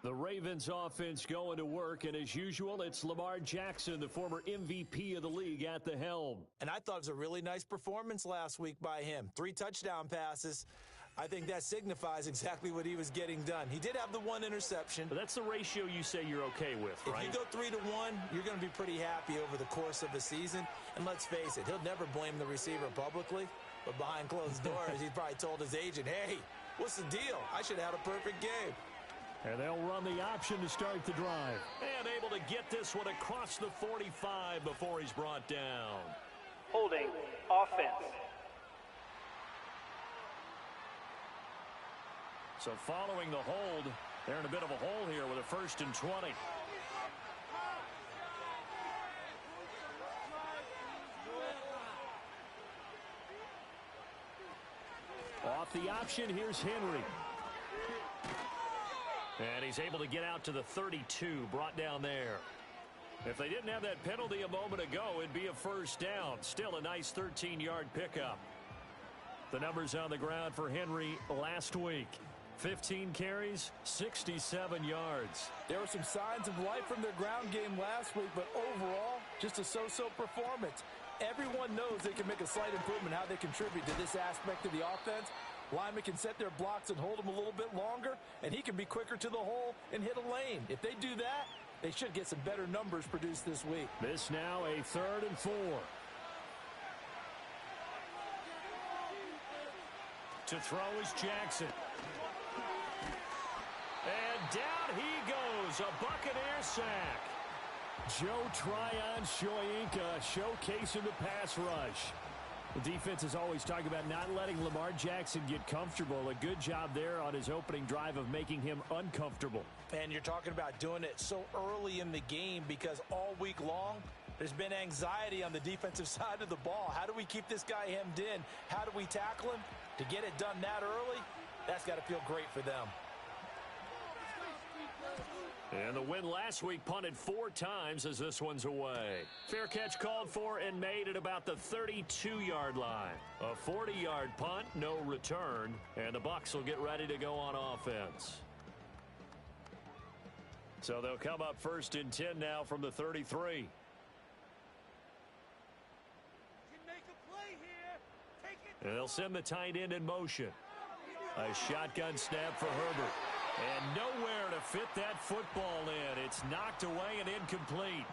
Speaker 8: The Ravens offense going to work, and as usual, it's Lamar Jackson, the former MVP of the league, at the helm.
Speaker 9: And I thought it was a really nice performance last week by him. 3 touchdown passes. I think that signifies exactly what he was getting done. He did have the 1 interception.
Speaker 7: But that's the ratio you say you're okay with, right?
Speaker 9: If you go 3-1, you're going to be pretty happy over the course of the season. And let's face it, he'll never blame the receiver publicly. But behind closed doors, he's probably told his agent, hey, what's the deal? I should have had a perfect game.
Speaker 8: And they'll run the option to start the drive.
Speaker 7: And able to get this one across the 45 before he's brought down.
Speaker 10: Holding offense.
Speaker 7: So following the hold, they're in a bit of a hole here with a 1st and 20.
Speaker 8: Off the option, here's Henry.
Speaker 7: And he's able to get out to the 32, brought down there.
Speaker 8: If they didn't have that penalty a moment ago, it'd be a first down. Still a nice 13-yard pickup. The numbers on the ground for Henry last week. 15 carries, 67 yards.
Speaker 9: There were some signs of life from their ground game last week, but overall, just a so-so performance. Everyone knows they can make a slight improvement how they contribute to this aspect of the offense. Linemen can set their blocks and hold them a little bit longer, and he can be quicker to the hole and hit a lane. If they do that, they should get some better numbers produced this week.
Speaker 8: This now a 3rd and 4. To throw is Jackson. And down he goes, a Buccaneer sack. Joe Tryon-Shoyinka showcasing the pass rush. The defense is always talking about not letting Lamar Jackson get comfortable. A good job there on his opening drive of making him uncomfortable.
Speaker 9: And you're talking about doing it so early in the game because all week long, there's been anxiety on the defensive side of the ball. How do we keep this guy hemmed in? How do we tackle him? To get it done that early, that's got to feel great for them.
Speaker 8: And the win last week punted 4 times as this one's away. Fair catch called for and made at about the 32-yard line. A 40-yard punt, no return, and the Bucs will get ready to go on offense. So they'll come up 1st and 10 now from the 33. And they'll send the tight end in motion. A shotgun snap for Herbert. And nowhere to fit that football in. It's knocked away and incomplete.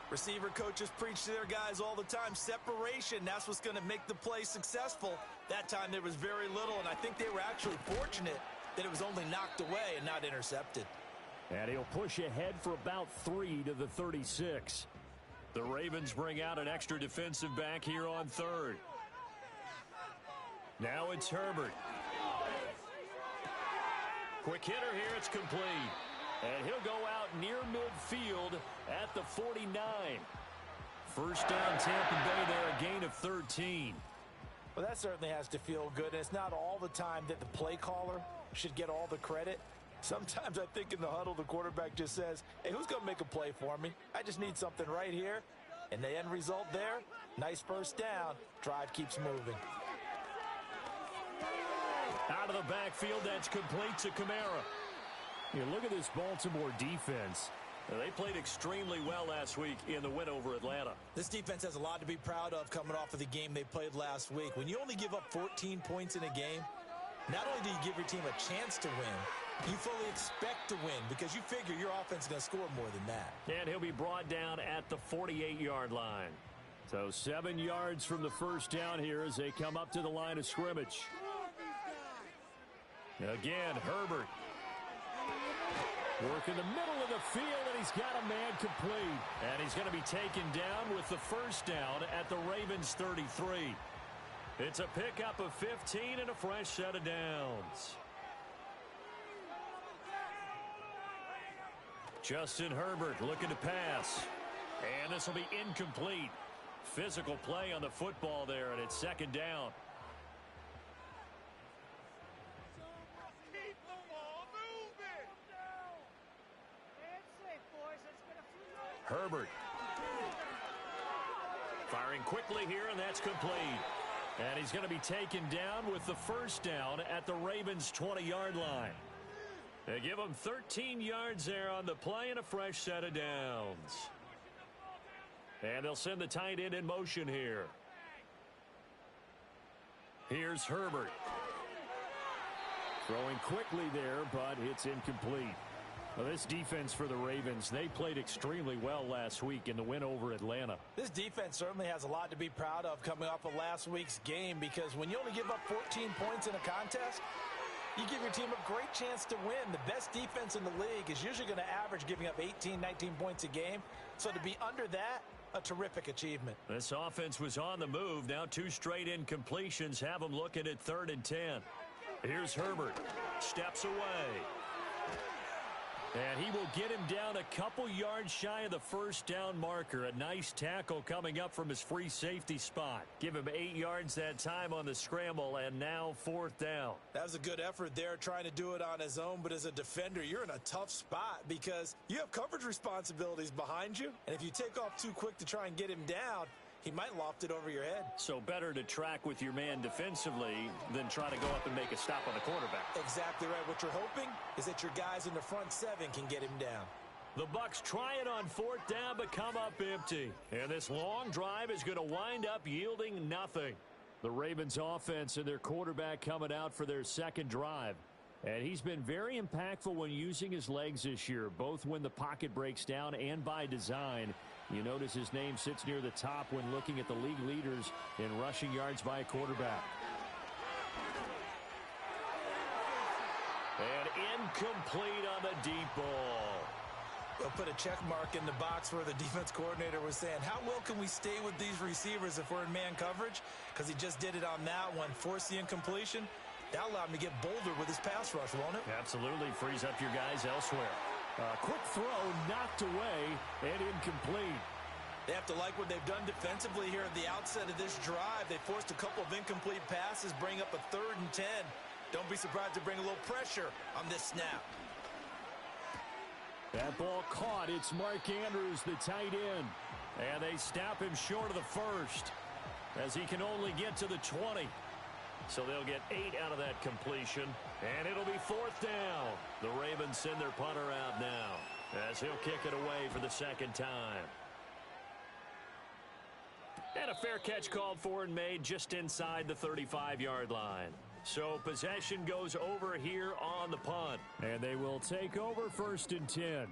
Speaker 9: Receiver coaches preach to their guys all the time. Separation, that's what's going to make the play successful. That time there was very little, and I think they were actually fortunate that it was only knocked away and not intercepted.
Speaker 8: And he'll push ahead for about 3 to the 36. The Ravens bring out an extra defensive back here on 3rd. Now it's Herbert. Quick hitter here, it's complete. And he'll go out near midfield at the 49. First down, Tampa Bay there, a gain of 13.
Speaker 9: Well, that certainly has to feel good. And it's not all the time that the play caller should get all the credit. Sometimes I think in the huddle, the quarterback just says, hey, who's going to make a play for me? I just need something right here. And the end result there, nice first down. Drive keeps moving.
Speaker 8: Out of the backfield, that's complete to Kamara. You look at this Baltimore defense. They played extremely well last week in the win over Atlanta.
Speaker 9: This defense has a lot to be proud of coming off of the game they played last week. When you only give up 14 points in a game, not only do you give your team a chance to win, you fully expect to win because you figure your offense is going to score more than that.
Speaker 8: And he'll be brought down at the 48-yard line. So 7 yards from the first down here as they come up to the line of scrimmage. Again, Herbert. Work in the middle of the field, and he's got a man complete. And he's going to be taken down with the first down at the Ravens' 33. It's a pickup of 15 and a fresh set of downs. Justin Herbert looking to pass. And this will be incomplete. Physical play on the football there, and it's 2nd down. Herbert. Firing quickly here, and that's complete. And he's going to be taken down with the first down at the Ravens' 20-yard line. They give him 13 yards there on the play and a fresh set of downs. And they'll send the tight end in motion here. Here's Herbert. Throwing quickly there, but it's incomplete. Well, this defense for the Ravens, they played extremely well last week in the win over Atlanta.
Speaker 9: This defense certainly has a lot to be proud of coming off of last week's game because when you only give up 14 points in a contest, you give your team a great chance to win. The best defense in the league is usually going to average giving up 18, 19 points a game. So to be under that, a terrific achievement.
Speaker 8: This offense was on the move. Now 2 straight incompletions have them looking at 3rd and 10. Here's Herbert. Steps away. And he will get him down a couple yards shy of the first down marker. A nice tackle coming up from his free safety spot. Give him 8 yards that time on the scramble, and now 4th down.
Speaker 9: That was a good effort there, trying to do it on his own. But as a defender, you're in a tough spot because you have coverage responsibilities behind you. And if you take off too quick to try and get him down, he might loft it over your head.
Speaker 8: So better to track with your man defensively than try to go up and make a stop on the quarterback.
Speaker 9: Exactly right. What you're hoping is that your guys in the front 7 can get him down.
Speaker 8: The Bucs try it on 4th down, but come up empty. And this long drive is going to wind up yielding nothing. The Ravens offense and their quarterback coming out for their second drive. And he's been very impactful when using his legs this year, both when the pocket breaks down and by design. You notice his name sits near the top when looking at the league leaders in rushing yards by a quarterback. And incomplete on the deep ball.
Speaker 9: They'll put a check mark in the box where the defense coordinator was saying, how well can we stay with these receivers if we're in man coverage? Because he just did it on that one, forced the incompletion. That'll allow him to get bolder with his pass rush, won't it?
Speaker 8: Absolutely. Frees up your guys elsewhere. Quick throw, knocked away, and incomplete.
Speaker 9: They have to like what they've done defensively here at the outset of this drive. They forced a couple of incomplete passes, bring up a 3rd and 10. Don't be surprised to bring a little pressure on this snap.
Speaker 8: That ball caught. It's Mark Andrews, the tight end. And they snap him short of the first as he can only get to the 20. So they'll get 8 out of that completion, and it'll be 4th down. The Ravens send their punter out now as he'll kick it away for the second time. And a fair catch called for and made just inside the 35-yard line. So possession goes over here on the punt. And they will take over 1st and 10.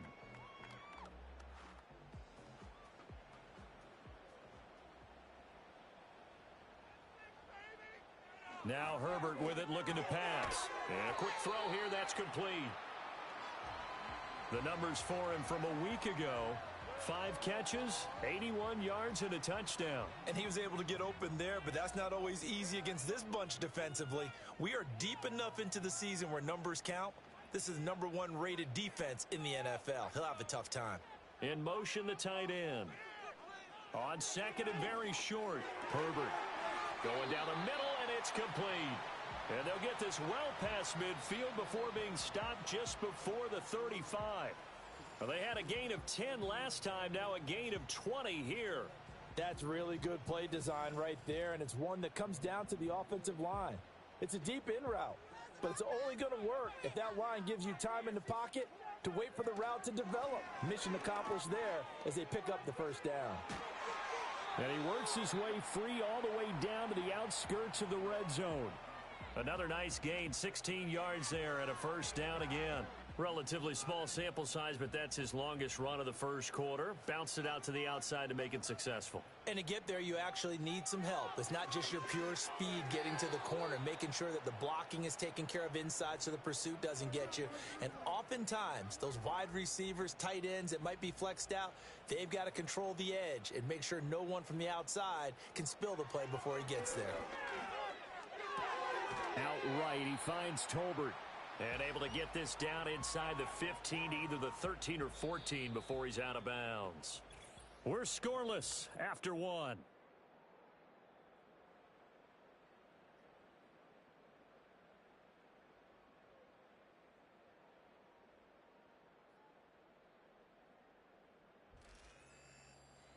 Speaker 8: Now Herbert with it, looking to pass. And a quick throw here, that's complete. The numbers for him from a week ago: 5 catches, 81 yards, and a touchdown.
Speaker 9: And he was able to get open there, but that's not always easy against this bunch defensively. We are deep enough into the season where numbers count. This is the #1 rated defense in the NFL. He'll have a tough time.
Speaker 8: In motion, the tight end. On 2nd and very short, Herbert going down the middle, and it's complete. And they'll get this well past midfield before being stopped just before the 35. Well, they had a gain of 10 last time, now a gain of 20 here.
Speaker 9: That's really good play design right there, and it's one that comes down to the offensive line. It's a deep in route, but it's only going to work if that line gives you time in the pocket to wait for the route to develop. Mission accomplished there as they pick up the 1st down.
Speaker 8: And he works his way free all the way down to the outskirts of the red zone. Another nice gain, 16 yards there, and a 1st down again. Relatively small sample size, but that's his longest run of the first quarter. Bounced it out to the outside to make it successful.
Speaker 9: And to get there, you actually need some help. It's not just your pure speed getting to the corner, making sure that the blocking is taken care of inside so the pursuit doesn't get you. And oftentimes, those wide receivers, tight ends that might be flexed out, they've got to control the edge and make sure no one from the outside can spill the play before he gets there.
Speaker 8: Outright, he finds Tolbert. And able to get this down inside the 15 to either the 13 or 14 before he's out of bounds. We're scoreless after 1.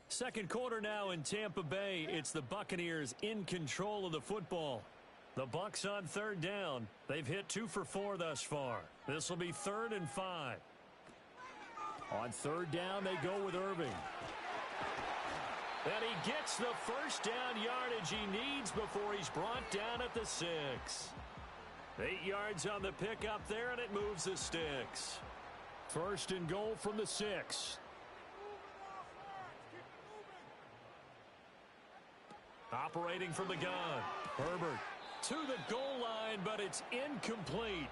Speaker 8: Second quarter now in Tampa Bay. It's the Buccaneers in control of the football. The Bucs on 3rd down. They've hit 2 for 4 thus far. This will be 3rd and 5. On 3rd down, they go with Irving. And he gets the 1st down yardage he needs before he's brought down at the 6. 8 yards on the pickup there, and it moves the sticks. 1st and goal from the 6. Operating from the gun, Herbert to the goal line, but it's incomplete.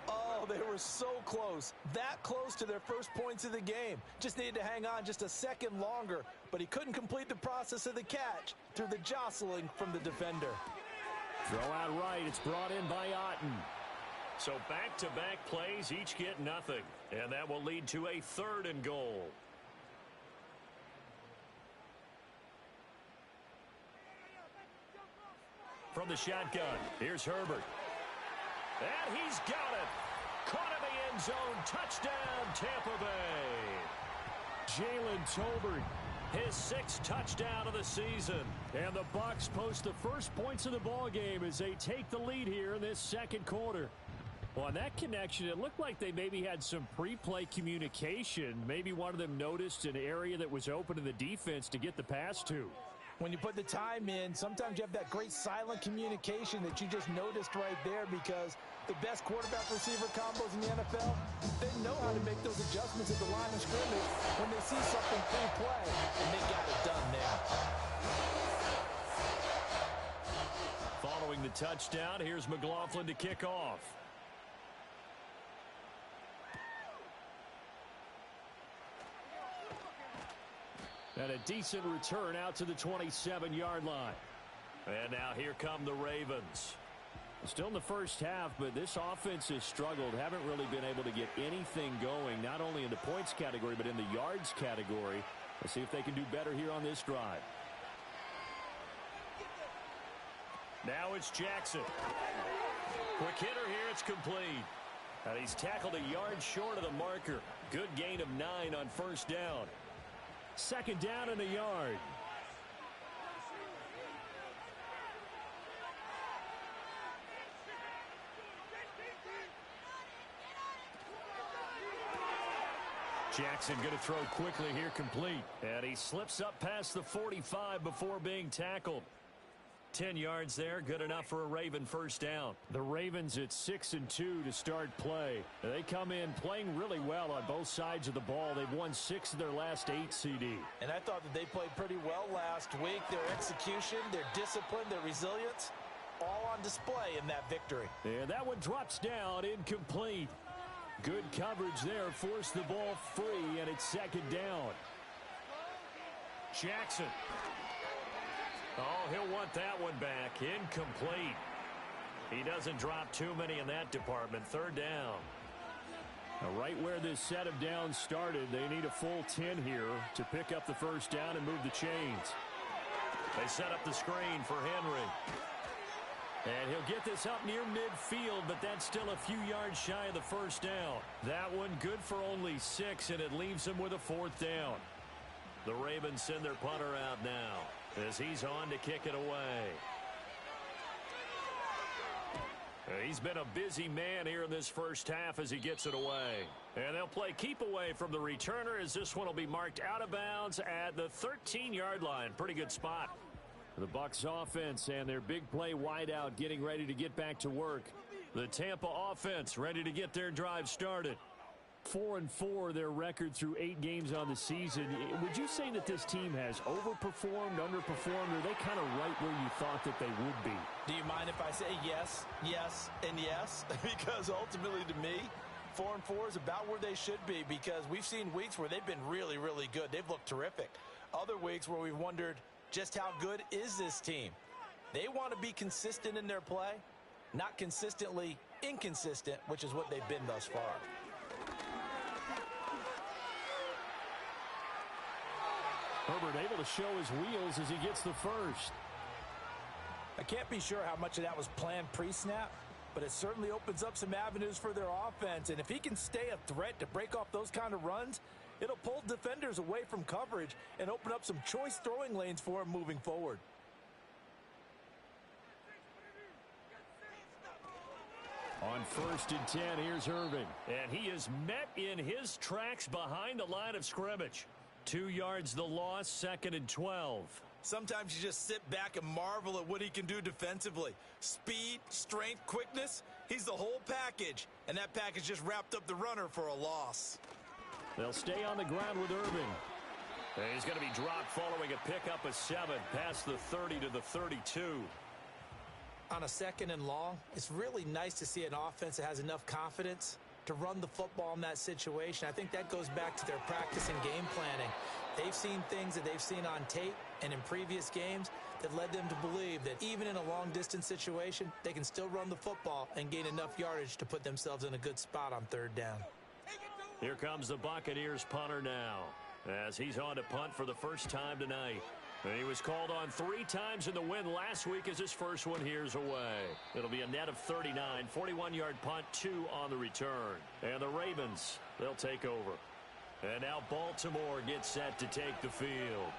Speaker 9: Oh, they were so close. That close to their first points of the game. Just needed to hang on just a second longer, but he couldn't complete the process of the catch through the jostling from the defender.
Speaker 8: Throw out right. It's brought in by Otten. So back-to-back plays each get nothing. And that will lead to a 3rd and goal. From the shotgun, here's Herbert. And he's got it. Caught in the end zone. Touchdown, Tampa Bay. Jalen Tolbert, his 6th touchdown of the season. And the Bucs post the first points of the ball game as they take the lead here in this second quarter. Well, on that connection, it looked like they maybe had some pre-play communication. Maybe one of them noticed an area that was open in the defense to get the pass to.
Speaker 9: When you put the time in, sometimes you have that great silent communication that you just noticed right there, because the best quarterback-receiver combos in the NFL, they know how to make those adjustments at the line of scrimmage when they see something pre-play, and they got it done there.
Speaker 8: Following the touchdown, here's McLaughlin to kick off. And a decent return out to the 27-yard line. And now here come the Ravens. Still in the first half, but this offense has struggled. Haven't really been able to get anything going, not only in the points category, but in the yards category. Let's see if they can do better here on this drive. Now it's Jackson. Quick hitter here, it's complete. And he's tackled a yard short of the marker. Good gain of 9 on first down. 2nd down in a yard. Jackson going to throw quickly here, complete. And he slips up past the 45 before being tackled. 10 yards there, good enough for a Raven first down. The Ravens at 6-2 to start play. They come in playing really well on both sides of the ball. They've won 6 of their last 8 CD.
Speaker 9: And I thought that they played pretty well last week. Their execution, their discipline, their resilience, all on display in that victory.
Speaker 8: And that one drops down, incomplete. Good coverage there, forced the ball free, and it's 2nd down. Jackson. Oh, he'll want that one back. Incomplete. He doesn't drop too many in that department. 3rd down. Now, right where this set of downs started, they need a full 10 here to pick up the first down and move the chains. They set up the screen for Henry. And he'll get this up near midfield, but that's still a few yards shy of the first down. That one good for only 6, and it leaves them with a 4th down. The Ravens send their punter out now as he's on to kick it away. He's been a busy man here in this first half as he gets it away. And they'll play keep away from the returner as this one will be marked out of bounds at the 13-yard line. Pretty good spot. The Bucs offense and their big play wideout getting ready to get back to work. The Tampa offense ready to get their drive started. 4-4 their record through 8 games on the season. Would you say that this team has overperformed, underperformed, or are they kind of right where you thought that they would be?
Speaker 9: Do you mind if I say yes, yes, and yes? Because ultimately to me, 4-4 is about where they should be, because we've seen weeks where they've been really, really good. They've looked terrific. Other weeks where we've wondered just how good is this team. They want to be consistent in their play, not consistently inconsistent, which is what they've been thus far.
Speaker 8: Herbert able to show his wheels as he gets the first.
Speaker 9: I can't be sure how much of that was planned pre-snap, but it certainly opens up some avenues for their offense. And if he can stay a threat to break off those kind of runs, it'll pull defenders away from coverage and open up some choice throwing lanes for him moving forward.
Speaker 8: On 1st and 10, here's Irving. And he is met in his tracks behind the line of scrimmage. 2 yards the loss, 2nd and 12.
Speaker 9: Sometimes you just sit back and marvel at what he can do defensively. Speed, strength, quickness, he's the whole package. And that package just wrapped up the runner for a loss.
Speaker 8: They'll stay on the ground with Irving. And he's going to be dropped following a pickup of 7 past the 30 to the 32.
Speaker 9: On a 2nd and long, it's really nice to see an offense that has enough confidence to run the football in that situation. I think that goes back to their practice and game planning. They've seen things that they've seen on tape and in previous games that led them to believe that even in a long-distance situation, they can still run the football and gain enough yardage to put themselves in a good spot on third down.
Speaker 8: Here comes the Buccaneers punter now, as he's on to punt for the first time tonight. And he was called on 3 times in the win last week as his first one here's away. It'll be a net of 39, 41-yard punt, 2 on the return. And the Ravens, they'll take over. And now Baltimore gets set to take the field.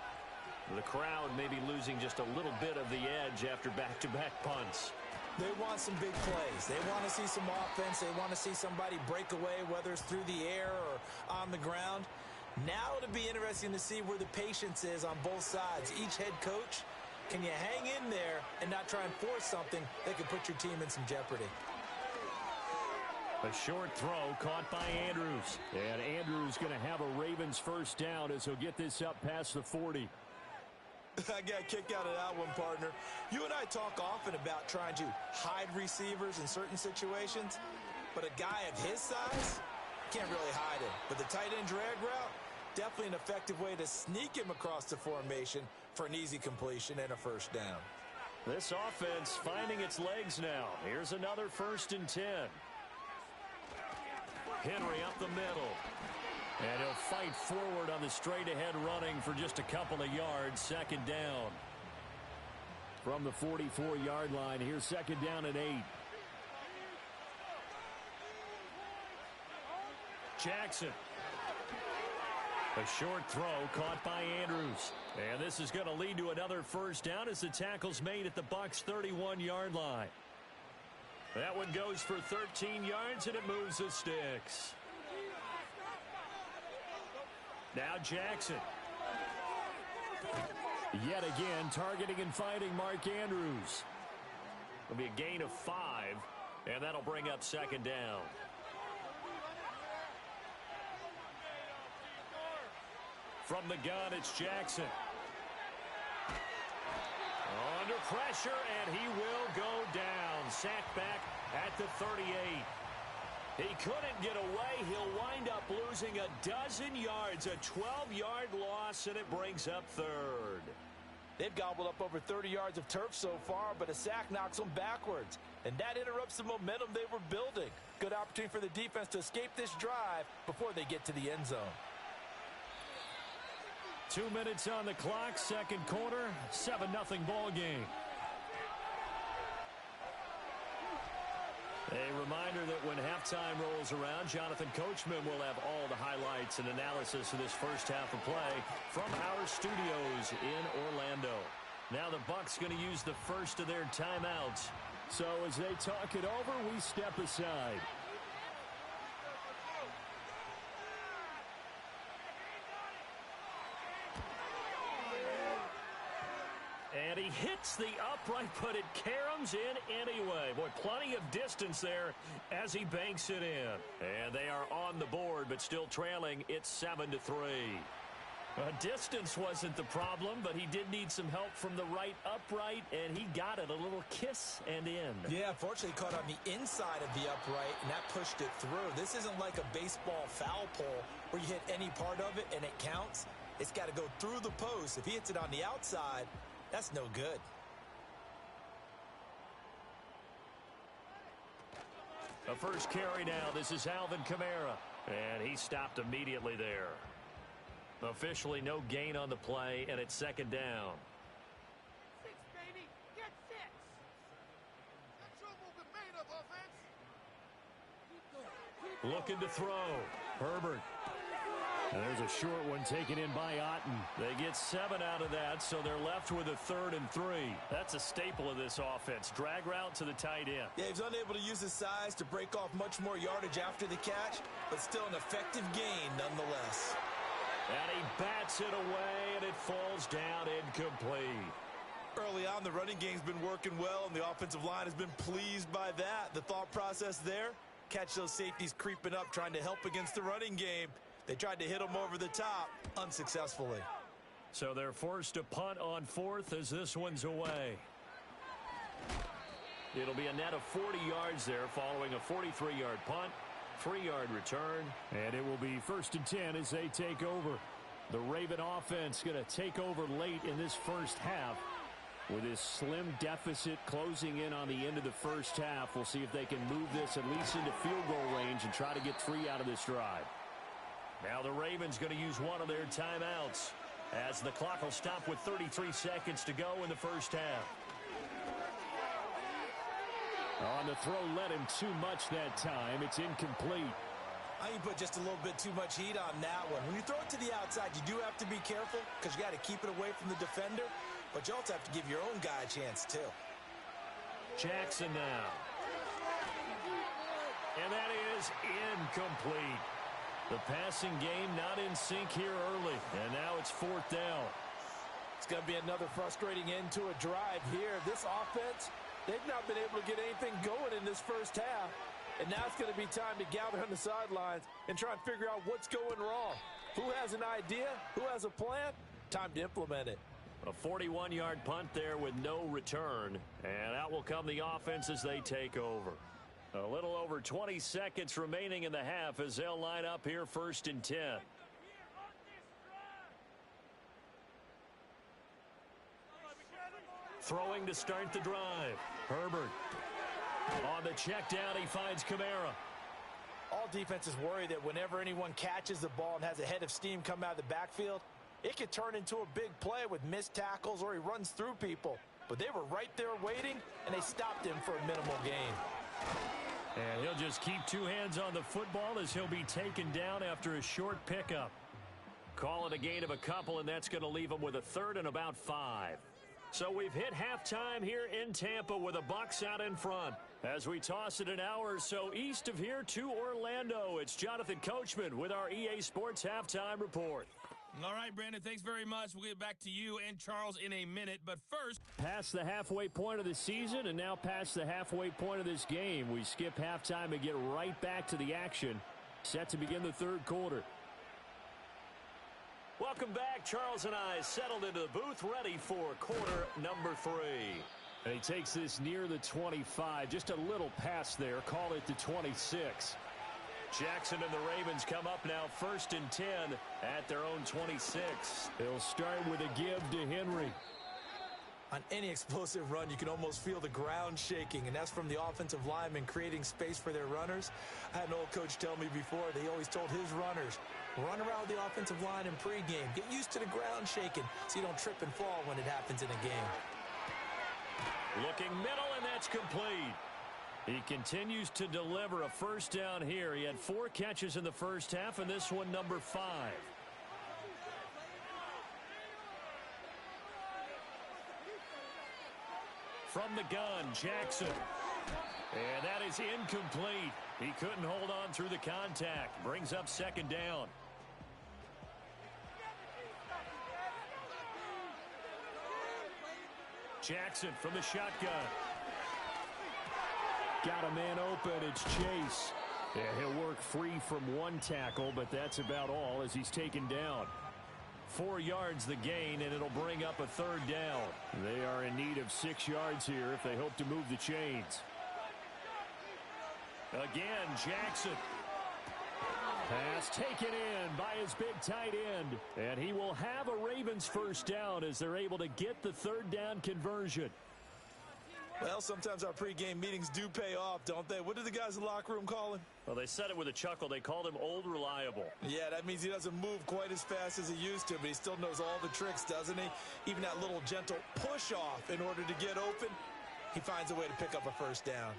Speaker 8: The crowd may be losing just a little bit of the edge after back-to-back punts.
Speaker 9: They want some big plays. They want to see some offense. They want to see somebody break away, whether it's through the air or on the ground. Now it'll be interesting to see where the patience is on both sides. Each head coach, can you hang in there and not try and force something that could put your team in some jeopardy?
Speaker 8: A short throw caught by Andrews. And Andrews going to have a Ravens first down as he'll get this up past the 40.
Speaker 9: I got kicked out of that one, partner. You and I talk often about trying to hide receivers in certain situations, but a guy of his size can't really hide him. But the tight end drag route, definitely an effective way to sneak him across the formation for an easy completion and a first down.
Speaker 8: This offense finding its legs now. Here's another 1st and 10. Henry up the middle. And he'll fight forward on the straight-ahead running for just a couple of yards. 2nd down. From the 44-yard line, here's 2nd down and 8. Jackson. A short throw caught by Andrews. And this is going to lead to another first down as the tackle's made at the Bucs' 31-yard line. That one goes for 13 yards, and it moves the sticks. Now Jackson. Yet again, targeting and fighting Mark Andrews. It'll be a gain of 5, and that'll bring up 2nd down. From the gun, it's Jackson. Under pressure, and he will go down. Sacked back at the 38. He couldn't get away. He'll wind up losing a dozen yards, a 12-yard loss, and it brings up 3rd.
Speaker 9: They've gobbled up over 30 yards of turf so far, but a sack knocks them backwards. And that interrupts the momentum they were building. Good opportunity for the defense to escape this drive before they get to the end zone.
Speaker 8: 2 minutes on the clock, 2nd quarter, 7-0 ball game. A reminder that when halftime rolls around, Jonathan Coachman will have all the highlights and analysis of this first half of play from our studios in Orlando. Now the Bucs going to use the first of their timeouts. So as they talk it over, we step aside. And he hits the upright, but it caroms in anyway. Boy, plenty of distance there as he banks it in. And they are on the board, but still trailing. It's 7-3. Distance wasn't the problem, but he did need some help from the right upright, and he got it. A little kiss and in.
Speaker 9: Yeah, fortunately caught on the inside of the upright, and that pushed it through. This isn't like a baseball foul pole where you hit any part of it and it counts. It's got to go through the post. If he hits it on the outside, that's no good.
Speaker 8: The first carry now. This is Alvin Kamara. And he stopped immediately there. Officially no gain on the play, and it's 2nd down.
Speaker 5: 6, baby. Get 6. Control movement made up, offense.
Speaker 8: Looking to throw. Herbert. And there's a short one taken in by Otten. They get 7 out of that, so they're left with a 3rd and 3. That's a staple of this offense. Drag route to the tight end.
Speaker 9: Yeah, he's unable to use his size to break off much more yardage after the catch, but still an effective gain nonetheless.
Speaker 8: And he bats it away, and it falls down incomplete.
Speaker 9: Early on, the running game's been working well, and the offensive line has been pleased by that. The thought process there, catch those safeties creeping up, trying to help against the running game. They tried to hit him over the top, unsuccessfully.
Speaker 8: So they're forced to punt on 4th as this one's away. It'll be a net of 40 yards there following a 43-yard punt, 3-yard return, and it will be 1st and 10 as they take over. The Raven offense going to take over late in this first half
Speaker 7: With this slim deficit closing in on the end of the first half, we'll see if they can move this at least into field goal range and try to get 3 out of this drive. Now the Ravens going to use one of their timeouts as the clock will stop with 33 seconds to go in the first half. On the throw, led him too much that time. It's incomplete.
Speaker 9: I think you put just a little bit too much heat on that one. When you throw it to the outside, you do have to be careful because you got to keep it away from the defender. But you also have to give your own guy a chance, too.
Speaker 7: Jackson now. And that is incomplete. The passing game not in sync here early. And now it's 4th down.
Speaker 9: It's going to be another frustrating end to a drive here. This offense, they've not been able to get anything going in this first half. And now it's going to be time to gather on the sidelines and try and figure out what's going wrong. Who has an idea? Who has a plan? Time to implement it.
Speaker 7: A 41-yard punt there with no return. And out will come the offense as they take over. A little over 20 seconds remaining in the half as they'll line up here 1st and 10. Throwing to start the drive. Herbert. On the check down, he finds Kamara.
Speaker 9: All defenses worry that whenever anyone catches the ball and has a head of steam come out of the backfield, it could turn into a big play with missed tackles or he runs through people. But they were right there waiting, and they stopped him for a minimal gain.
Speaker 7: And he'll just keep 2 hands on the football as he'll be taken down after a short pickup. Call it a gain of a couple, and that's going to leave him with a 3rd and about 5. So we've hit halftime here in Tampa with the Bucs out in front. As we toss it an hour or so east of here to Orlando, it's Jonathan Coachman with our EA Sports Halftime Report.
Speaker 6: All right, Brandon, thanks very much. We'll get back to you and Charles in a minute. But first,
Speaker 7: past the halfway point of the season and now past the halfway point of this game. We skip halftime and get right back to the action. Set to begin the 3rd quarter. Welcome back. Charles and I settled into the booth, ready for quarter number 3. And he takes this near the 25. Just a little pass there. Call it the 26. Jackson and the Ravens come up now 1st and 10 at their own 26. They'll start with a give to Henry.
Speaker 9: On any explosive run, you can almost feel the ground shaking, and that's from the offensive linemen creating space for their runners. I had an old coach tell me before, they always told his runners, run around the offensive line in pregame. Get used to the ground shaking so you don't trip and fall when it happens in a game.
Speaker 7: Looking middle, and that's complete. He continues to deliver a 1st down here. He had 4 catches in the first half, and this one number 5. From the gun, Jackson. And that is incomplete. He couldn't hold on through the contact. Brings up 2nd down. Jackson from the shotgun. Got a man open. It's Chase. Yeah, he'll work free from 1 tackle, but that's about all as he's taken down. 4 yards the gain, and it'll bring up a 3rd down. They are in need of 6 yards here if they hope to move the chains. Again, Jackson. Pass taken in by his big tight end. And he will have a Ravens 1st down as they're able to get the 3rd down conversion.
Speaker 9: Well, sometimes our pregame meetings do pay off, don't they? What did the guys in the locker room call him?
Speaker 7: Well, they said it with a chuckle. They called him Old Reliable.
Speaker 9: Yeah, that means he doesn't move quite as fast as he used to, but he still knows all the tricks, doesn't he? Even that little gentle push-off in order to get open, he finds a way to pick up a 1st down.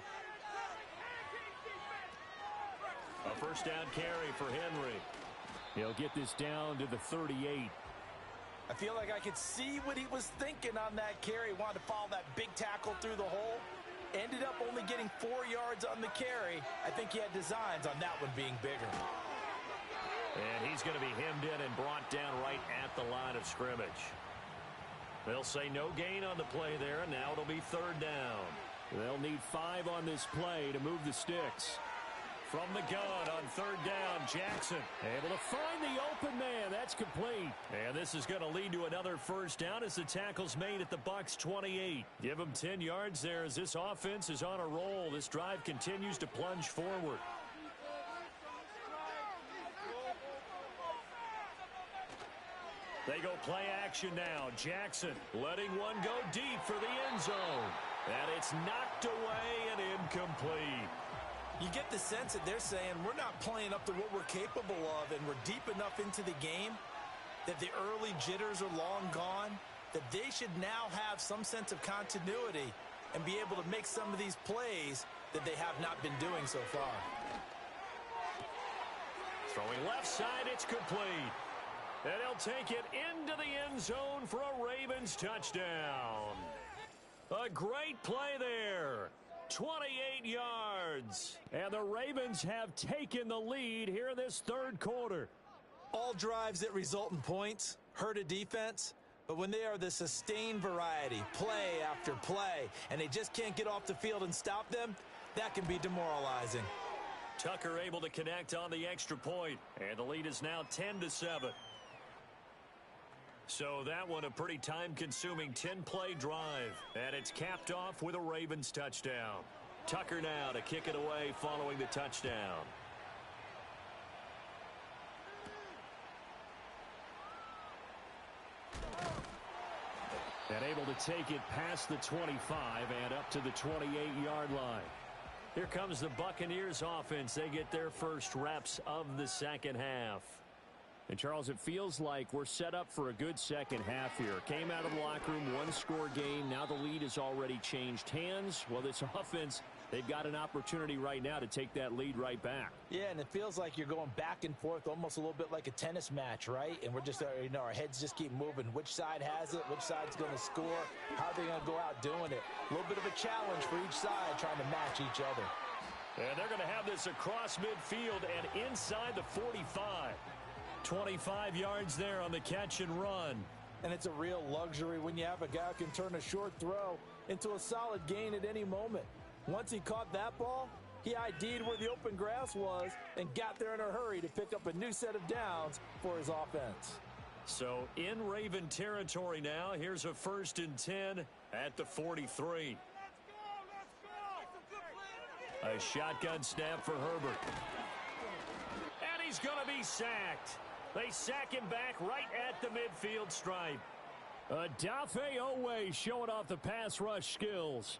Speaker 7: A 1st down carry for Henry. He'll get this down to the 38.
Speaker 9: I feel like I could see what he was thinking on that carry. He wanted to follow that big tackle through the hole. Ended up only getting 4 yards on the carry. I think he had designs on that one being bigger.
Speaker 7: And he's going to be hemmed in and brought down right at the line of scrimmage. They'll say no gain on the play there, and now it'll be 3rd down. They'll need 5 on this play to move the sticks. From the gun on 3rd down, Jackson able to find the open man. That's complete. And this is going to lead to another 1st down as the tackle's made at the Bucs 28. Give them 10 yards there as this offense is on a roll. This drive continues to plunge forward.
Speaker 8: They go play action now. Jackson letting one go deep for the end zone. And it's knocked away and incomplete.
Speaker 9: You get the sense that they're saying we're not playing up to what we're capable of, and we're deep enough into the game that the early jitters are long gone, that they should now have some sense of continuity and be able to make some of these plays that they have not been doing so far.
Speaker 8: Throwing left side, it's complete. And he'll take it into the end zone for a Ravens touchdown. A great play there. 28 yards. And the Ravens have taken the lead here in this third quarter.
Speaker 9: All drives that result in points hurt a defense, but when they are the sustained variety, play after play, and they just can't get off the field and stop them, that can be demoralizing.
Speaker 8: Tucker able to connect on the extra point, and the lead is now 10-7. So that one a pretty time-consuming 10-play drive, and it's capped off with a Ravens touchdown. Tucker now to kick it away following the touchdown.
Speaker 7: And able to take it past the 25 and up to the 28-yard line. Here comes the Buccaneers offense. They get their first reps of the second half. And, Charles, it feels like we're set up for a good second half here. Came out of the locker room, one-score game. Now the lead has already changed hands. Well, this offense, they've got an opportunity right now to take that lead right back.
Speaker 9: Yeah, and it feels like you're going back and forth almost a little bit like a tennis match, right? And we're just, our heads just keep moving. Which side has it? Which side's going to score? How are they going to go out doing it? A little bit of a challenge for each side trying to match each other.
Speaker 8: And they're going to have this across midfield and inside the 45. 25 yards there on the catch and run.
Speaker 9: And it's a real luxury when you have a guy who can turn a short throw into a solid gain at any moment. Once he caught that ball, he ID'd where the open grass was and got there in a hurry to pick up a new set of downs for his offense.
Speaker 8: So in Raven territory now, here's a 1st and 10 at the 43. A shotgun snap for Herbert. And he's going to be sacked. They sack him back right at the midfield stripe.
Speaker 7: Odafe Oweh showing off the pass rush skills.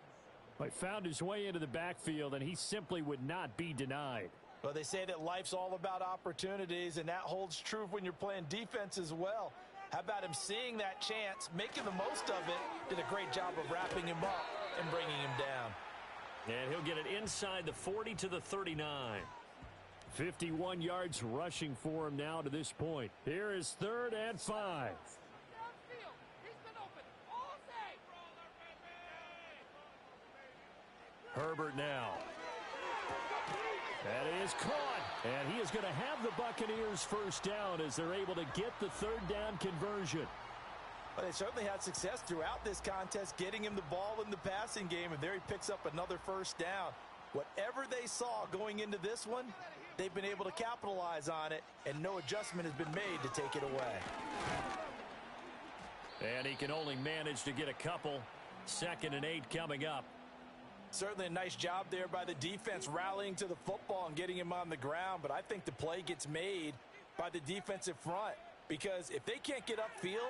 Speaker 7: He found his way into the backfield, and he simply would not be denied.
Speaker 9: Well, they say that life's all about opportunities, and that holds true when you're playing defense as well. How about him seeing that chance, making the most of it, did a great job of wrapping him up and bringing him down.
Speaker 8: And he'll get it inside the 40 to the 39.
Speaker 7: 51 yards rushing for him now to this point. Here is 3rd and 5.
Speaker 8: Herbert now.
Speaker 7: That is caught. And he is going to have the Buccaneers first down as they're able to get the 3rd down conversion.
Speaker 9: Well, they certainly had success throughout this contest, getting him the ball in the passing game, and there he picks up another first down. Whatever they saw going into this one, they've been able to capitalize on it, and no adjustment has been made to take it away.
Speaker 8: And he can only manage to get a couple. 2nd and 8 coming up.
Speaker 9: Certainly a nice job there by the defense rallying to the football and getting him on the ground, but I think the play gets made by the defensive front, because if they can't get upfield,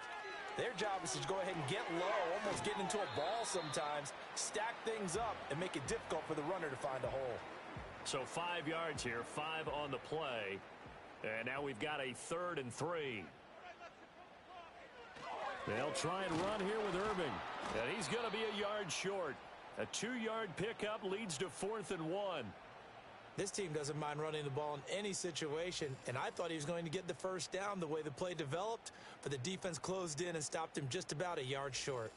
Speaker 9: their job is to go ahead and get low, almost get into a ball sometimes, stack things up, and make it difficult for the runner to find a hole.
Speaker 8: So 5 yards here, 5 on the play. And now we've got a 3rd and 3.
Speaker 7: They'll try and run here with Irving.
Speaker 8: And he's going to be a yard short. A 2-yard pickup leads to 4th and 1.
Speaker 9: This team doesn't mind running the ball in any situation, and I thought he was going to get the first down the way the play developed, but the defense closed in and stopped him just about a yard short.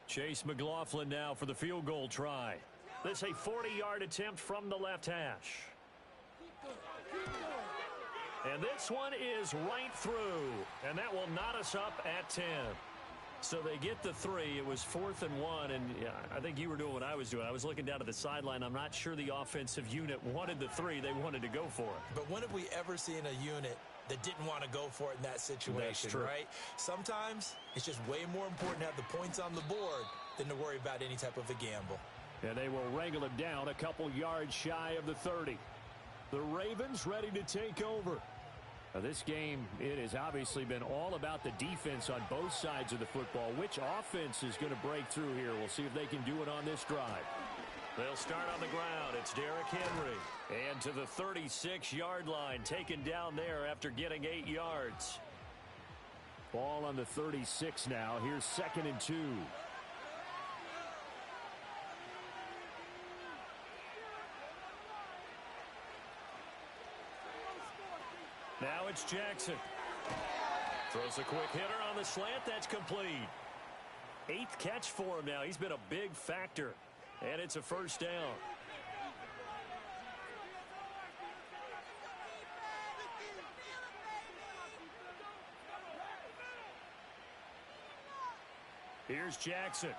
Speaker 8: Chase McLaughlin now for the field goal try. This a 40-yard attempt from the left hash. And this one is right through, and that will knot us up at 10. So they get the 3. It was 4th and 1, and I think you were doing what I was doing. I was looking down at the sideline. I'm not sure the offensive unit wanted the 3. They wanted to go for it.
Speaker 9: But when have we ever seen a unit that didn't want to go for it in that situation, right? Sometimes it's just way more important to have the points on the board than to worry about any type of a gamble.
Speaker 7: And they will wrangle him down a couple yards shy of the 30. The Ravens ready to take over. Now, this game, it has obviously been all about the defense on both sides of the football. Which offense is going to break through here? We'll see if they can do it on this drive.
Speaker 8: They'll start on the ground. It's Derrick Henry. And to the 36-yard line, taken down there after getting 8 yards.
Speaker 7: Ball on the 36 now. Here's 2nd and 2.
Speaker 8: Now it's Jackson. Throws a quick hitter on the slant. That's complete. 8th catch for him now. He's been a big factor. And it's a first down. Here's Jackson.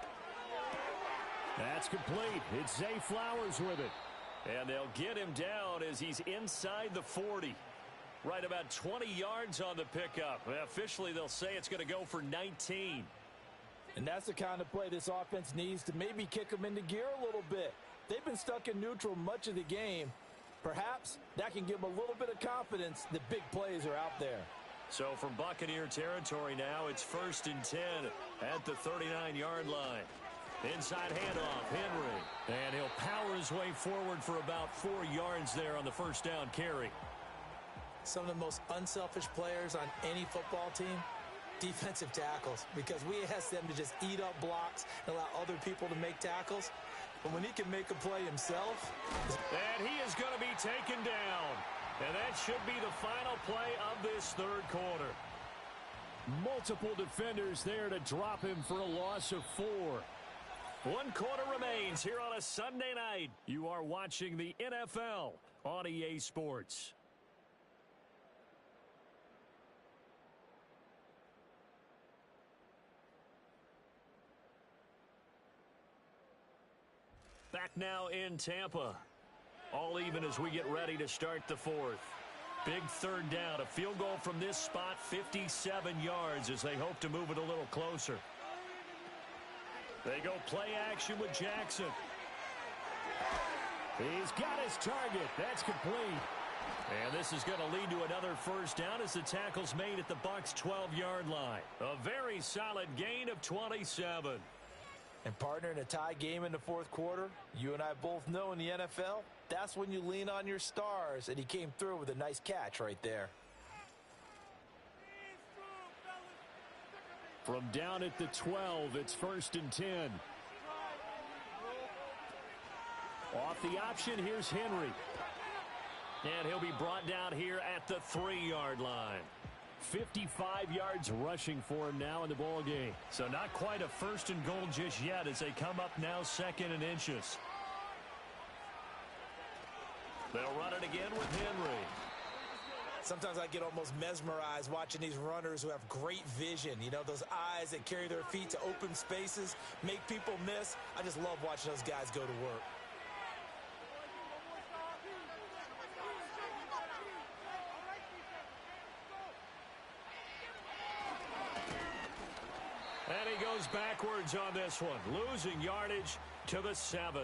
Speaker 7: That's complete. It's Zay Flowers with it.
Speaker 8: And they'll get him down as he's inside the 40. Right about 20 yards on the pickup. Officially, they'll say it's going to go for 19.
Speaker 9: And that's the kind of play this offense needs to maybe kick them into gear a little bit. They've been stuck in neutral much of the game. Perhaps that can give them a little bit of confidence that big plays are out there.
Speaker 8: So from Buccaneer territory now, it's 1st and 10 at the 39-yard line. Inside handoff, Henry. And he'll power his way forward for about 4 yards there on the first down carry.
Speaker 9: Some of the most unselfish players on any football team, defensive tackles, because we ask them to just eat up blocks and allow other people to make tackles. But when he can make a play himself.
Speaker 8: And he is going to be taken down. And that should be the final play of this third quarter.
Speaker 7: Multiple defenders there to drop him for a loss of 4.
Speaker 8: 1 quarter remains here on a Sunday night. You are watching the NFL on EA Sports. Back now in Tampa. All even as we get ready to start the 4th. Big 3rd down. A field goal from this spot, 57 yards as they hope to move it a little closer. They go play action with Jackson.
Speaker 7: He's got his target. That's complete.
Speaker 8: And this is going to lead to another first down as the tackle's made at the Bucs' 12-yard line. A very solid gain of 27.
Speaker 9: And partner, in a tie game in the 4th quarter, you and I both know in the NFL, that's when you lean on your stars, and he came through with a nice catch right there.
Speaker 7: From down at the 12, it's 1st and 10. Off the option, here's Henry.
Speaker 8: And he'll be brought down here at the 3-yard line.
Speaker 7: 55 yards rushing for him now in the ball game.
Speaker 8: So not quite a 1st and goal just yet as they come up now 2nd and inches. They'll run it again with Henry.
Speaker 9: Sometimes I get almost mesmerized watching these runners who have great vision. You know, those eyes that carry their feet to open spaces, make people miss. I just love watching those guys go to work.
Speaker 8: And he goes backwards on this one, losing yardage to the 7.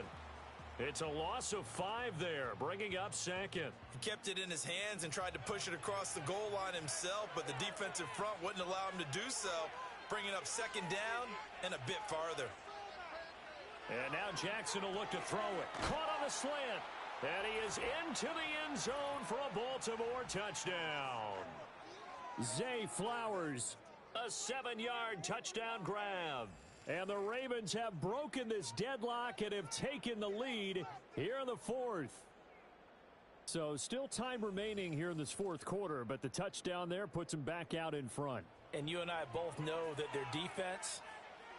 Speaker 8: It's a loss of 5 there, bringing up 2nd.
Speaker 9: He kept it in his hands and tried to push it across the goal line himself, but the defensive front wouldn't allow him to do so, bringing up 2nd down and a bit farther.
Speaker 8: And now Jackson will look to throw it. Caught on the slant. And he is into the end zone for a Baltimore touchdown.
Speaker 7: Zay Flowers.
Speaker 8: A 7-yard touchdown grab.
Speaker 7: And the Ravens have broken this deadlock and have taken the lead here in the 4th. So still time remaining here in this 4th quarter, but the touchdown there puts them back out in front.
Speaker 9: And you and I both know that their defense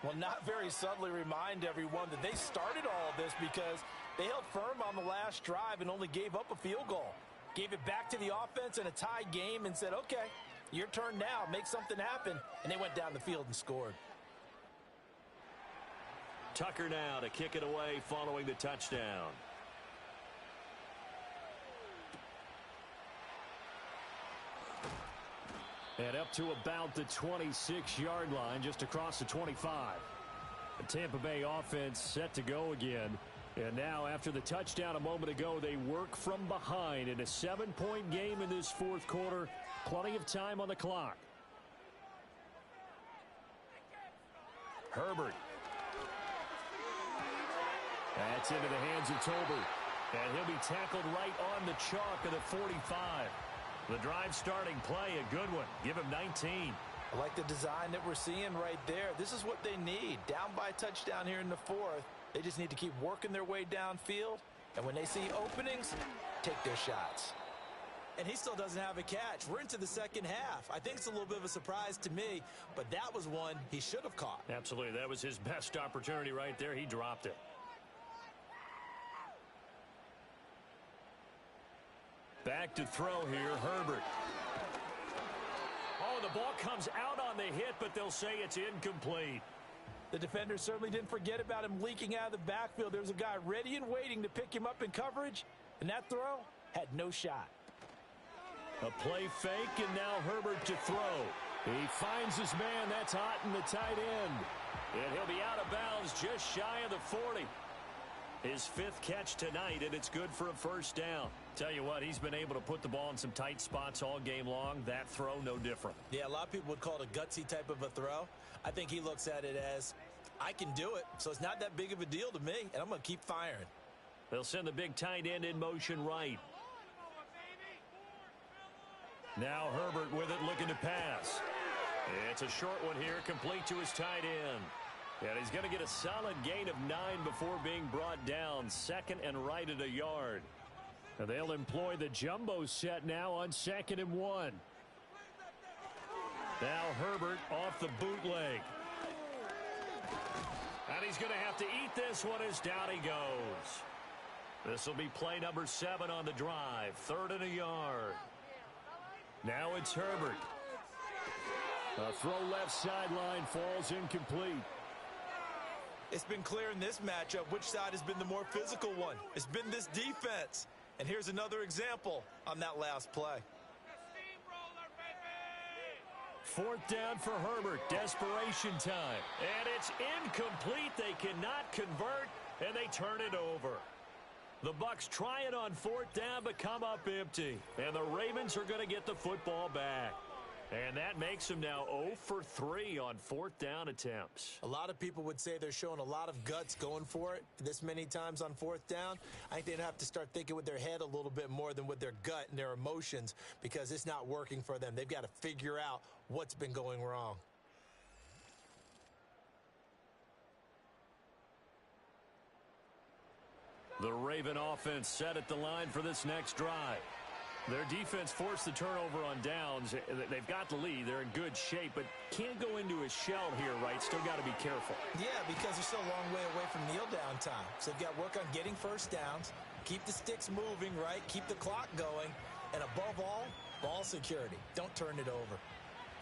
Speaker 9: will not very subtly remind everyone that they started all of this because they held firm on the last drive and only gave up a field goal. Gave it back to the offense in a tie game and said, okay, your turn now, make something happen. And they went down the field and scored.
Speaker 8: Tucker now to kick it away following the touchdown.
Speaker 7: And up to about the 26-yard line, just across the 25. The Tampa Bay offense set to go again.
Speaker 8: And now, after the touchdown a moment ago, they work from behind in a 7-point game in this fourth quarter. Plenty of time on the clock. Herbert. That's into the hands of Tolbert. And he'll be tackled right on the chalk of the 45. The drive starting play, a good one. Give him 19.
Speaker 9: I like the design that we're seeing right there. This is what they need. Down by a touchdown here in the fourth. They just need to keep working their way downfield. And when they see openings, take their shots.
Speaker 11: And he still doesn't have a catch. We're into the second half. I think it's a little bit of a surprise to me, but that was one he should have caught.
Speaker 8: Absolutely. That was his best opportunity right there. He dropped it. Back to throw here, Herbert. Oh, the ball comes out on the hit, but they'll say it's incomplete.
Speaker 9: The defender certainly didn't forget about him leaking out of the backfield. There was a guy ready and waiting to pick him up in coverage, and that throw had no shot.
Speaker 8: A play fake, and now Herbert to throw. He finds his man. That's Otten, the tight end. And he'll be out of bounds just shy of the 40. His fifth catch tonight, and it's good for a first down. Tell you what, he's been able to put the ball in some tight spots all game long. That throw, no different.
Speaker 11: Yeah, a lot of people would call it a gutsy type of a throw. I think he looks at it as, I can do it, so it's not that big of a deal to me, and I'm going to keep firing.
Speaker 8: They'll send the big tight end in motion right. Now Herbert with it, looking to pass. It's a short one here, complete to his tight end. And he's going to get a solid gain of 9 before being brought down. Second and right at a yard. And they'll employ the jumbo set now on 2nd and 1. Now Herbert off the bootleg. And he's going to have to eat this one as down he goes. This will be play number 7 on the drive. 3rd and a yard. Now it's Herbert. A throw left sideline, falls incomplete.
Speaker 9: It's been clear in this matchup which side has been the more physical one. It's been this defense. And here's another example on that last play.
Speaker 8: 4th down for Herbert. Desperation time. And it's incomplete. They cannot convert, and they turn it over. The Bucs try it on 4th down, but come up empty. And the Ravens are going to get the football back. And that makes them now 0 for 3 on 4th down attempts.
Speaker 11: A lot of people would say they're showing a lot of guts going for it this many times on 4th down. I think they'd have to start thinking with their head a little bit more than with their gut and their emotions, because it's not working for them. They've got to figure out what's been going wrong.
Speaker 8: The Raven offense set at the line for this next drive. Their defense forced the turnover on downs. They've got the lead. They're in good shape, but can't go into a shell here, right? Still got to be careful.
Speaker 11: Yeah, because they're still a long way away from kneel down time. So they've got to work on getting first downs, keep the sticks moving, right? Keep the clock going, and above all, ball security. Don't turn it over.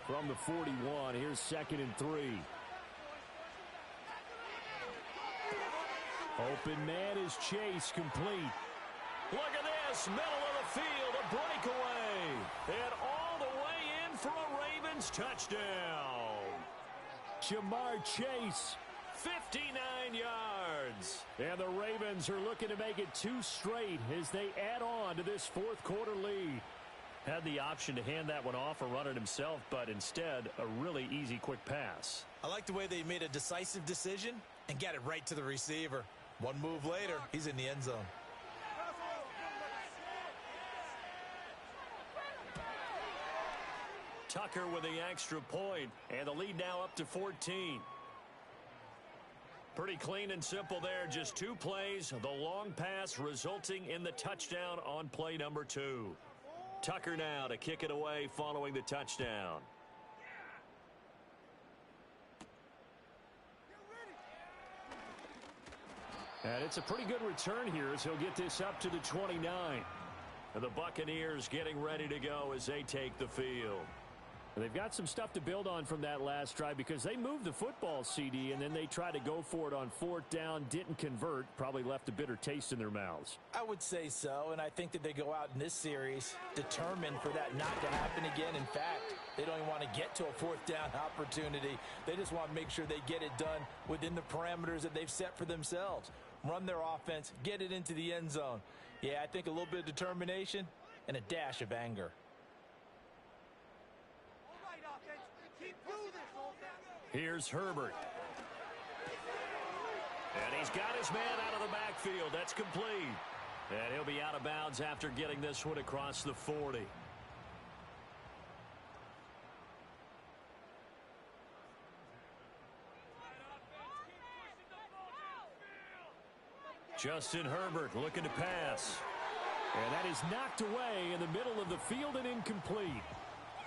Speaker 8: From the 41, here's 2nd and 3. Open man is Chase, complete. Look at this, middle of the field, a breakaway. And all the way in for a Ravens touchdown. Jamar Chase, 59 yards. And the Ravens are looking to make it 2 straight as they add on to this 4th quarter lead. Had the option to hand that one off or run it himself, but instead, a really easy, quick pass.
Speaker 11: I like the way they made a decisive decision and got it right to the receiver. One move later, he's in the end zone.
Speaker 8: Tucker with the extra point, and the lead now up to 14. Pretty clean and simple there. Just 2 plays. The long pass resulting in the touchdown on play number 2. Tucker now to kick it away following the touchdown. And it's a pretty good return here as he'll get this up to the 29. And the Buccaneers getting ready to go as they take the field. And they've got some stuff to build on from that last drive because they moved the football, CD, and then they tried to go for it on 4th down, didn't convert, probably left a bitter taste in their mouths.
Speaker 9: I would say so, and I think that they go out in this series determined for that not to happen again. In fact, they don't even want to get to a 4th down opportunity. They just want to make sure they get it done within the parameters that they've set for themselves.
Speaker 11: run their offense, get it into the end zone. Yeah, I think a little bit of determination and a dash of anger.
Speaker 8: Here's Herbert. And he's got his man out of the backfield. That's complete. And he'll be out of bounds after getting this one across the 40. Justin Herbert looking to pass.
Speaker 7: And that is knocked away in the middle of the field and incomplete.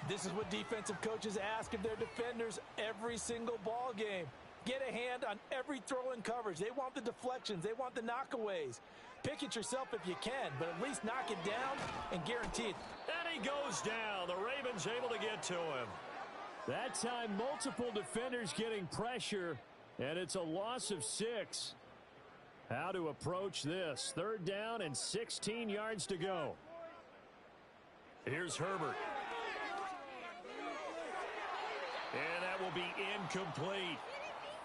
Speaker 11: This is what defensive coaches ask of their defenders every single ball game. Get a hand on every throw in coverage. They want the deflections. They want the knockaways. Pick it yourself if you can, but at least knock it down and guarantee it.
Speaker 8: And he goes down. The Ravens able to get to him.
Speaker 7: That time, multiple defenders getting pressure, and it's a loss of 6. How to approach this? 3rd down and 16 yards to go.
Speaker 8: Here's Herbert. And that will be incomplete.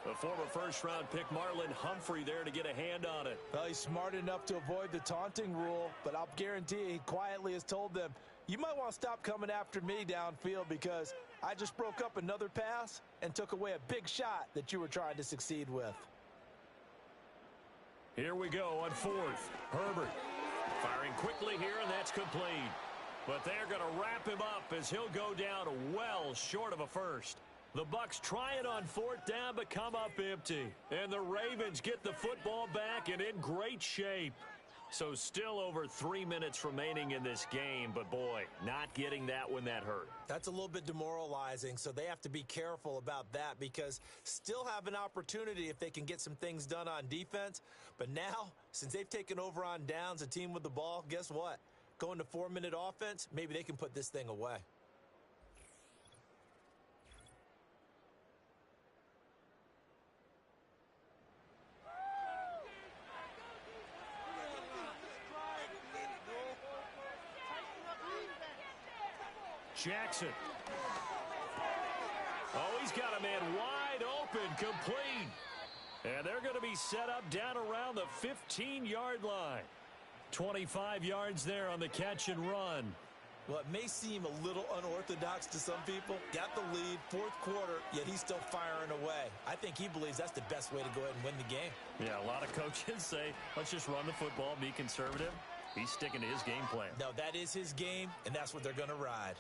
Speaker 8: The former first-round pick Marlon Humphrey there to get a hand on it.
Speaker 11: Well, he's smart enough to avoid the taunting rule, but I'll guarantee he quietly has told them, you might want to stop coming after me downfield because I just broke up another pass and took away a big shot that you were trying to succeed with.
Speaker 8: Here we go on 4th. Herbert firing quickly here, and that's complete. But they're going to wrap him up as he'll go down well short of a first. The Bucs try it on 4th down, but come up empty. And the Ravens get the football back and in great shape. So still over 3 minutes remaining in this game, but boy, not getting that when that hurt.
Speaker 11: That's a little bit demoralizing, so they have to be careful about that because still have an opportunity if they can get some things done on defense. But now, since they've taken over on downs, a team with the ball, guess what? Going to 4-minute offense, maybe they can put this thing away.
Speaker 8: Jackson. Oh, he's got a man wide open, complete. And they're going to be set up down around the 15-yard line. 25 yards there on the catch and run.
Speaker 11: Well, it may seem a little unorthodox to some people. Got the lead, 4th quarter, yet he's still firing away. I think he believes that's the best way to go ahead and win the game.
Speaker 8: Yeah, a lot of coaches say, let's just run the football, be conservative. He's sticking to his game plan.
Speaker 11: No, that is his game, and that's what they're going to ride.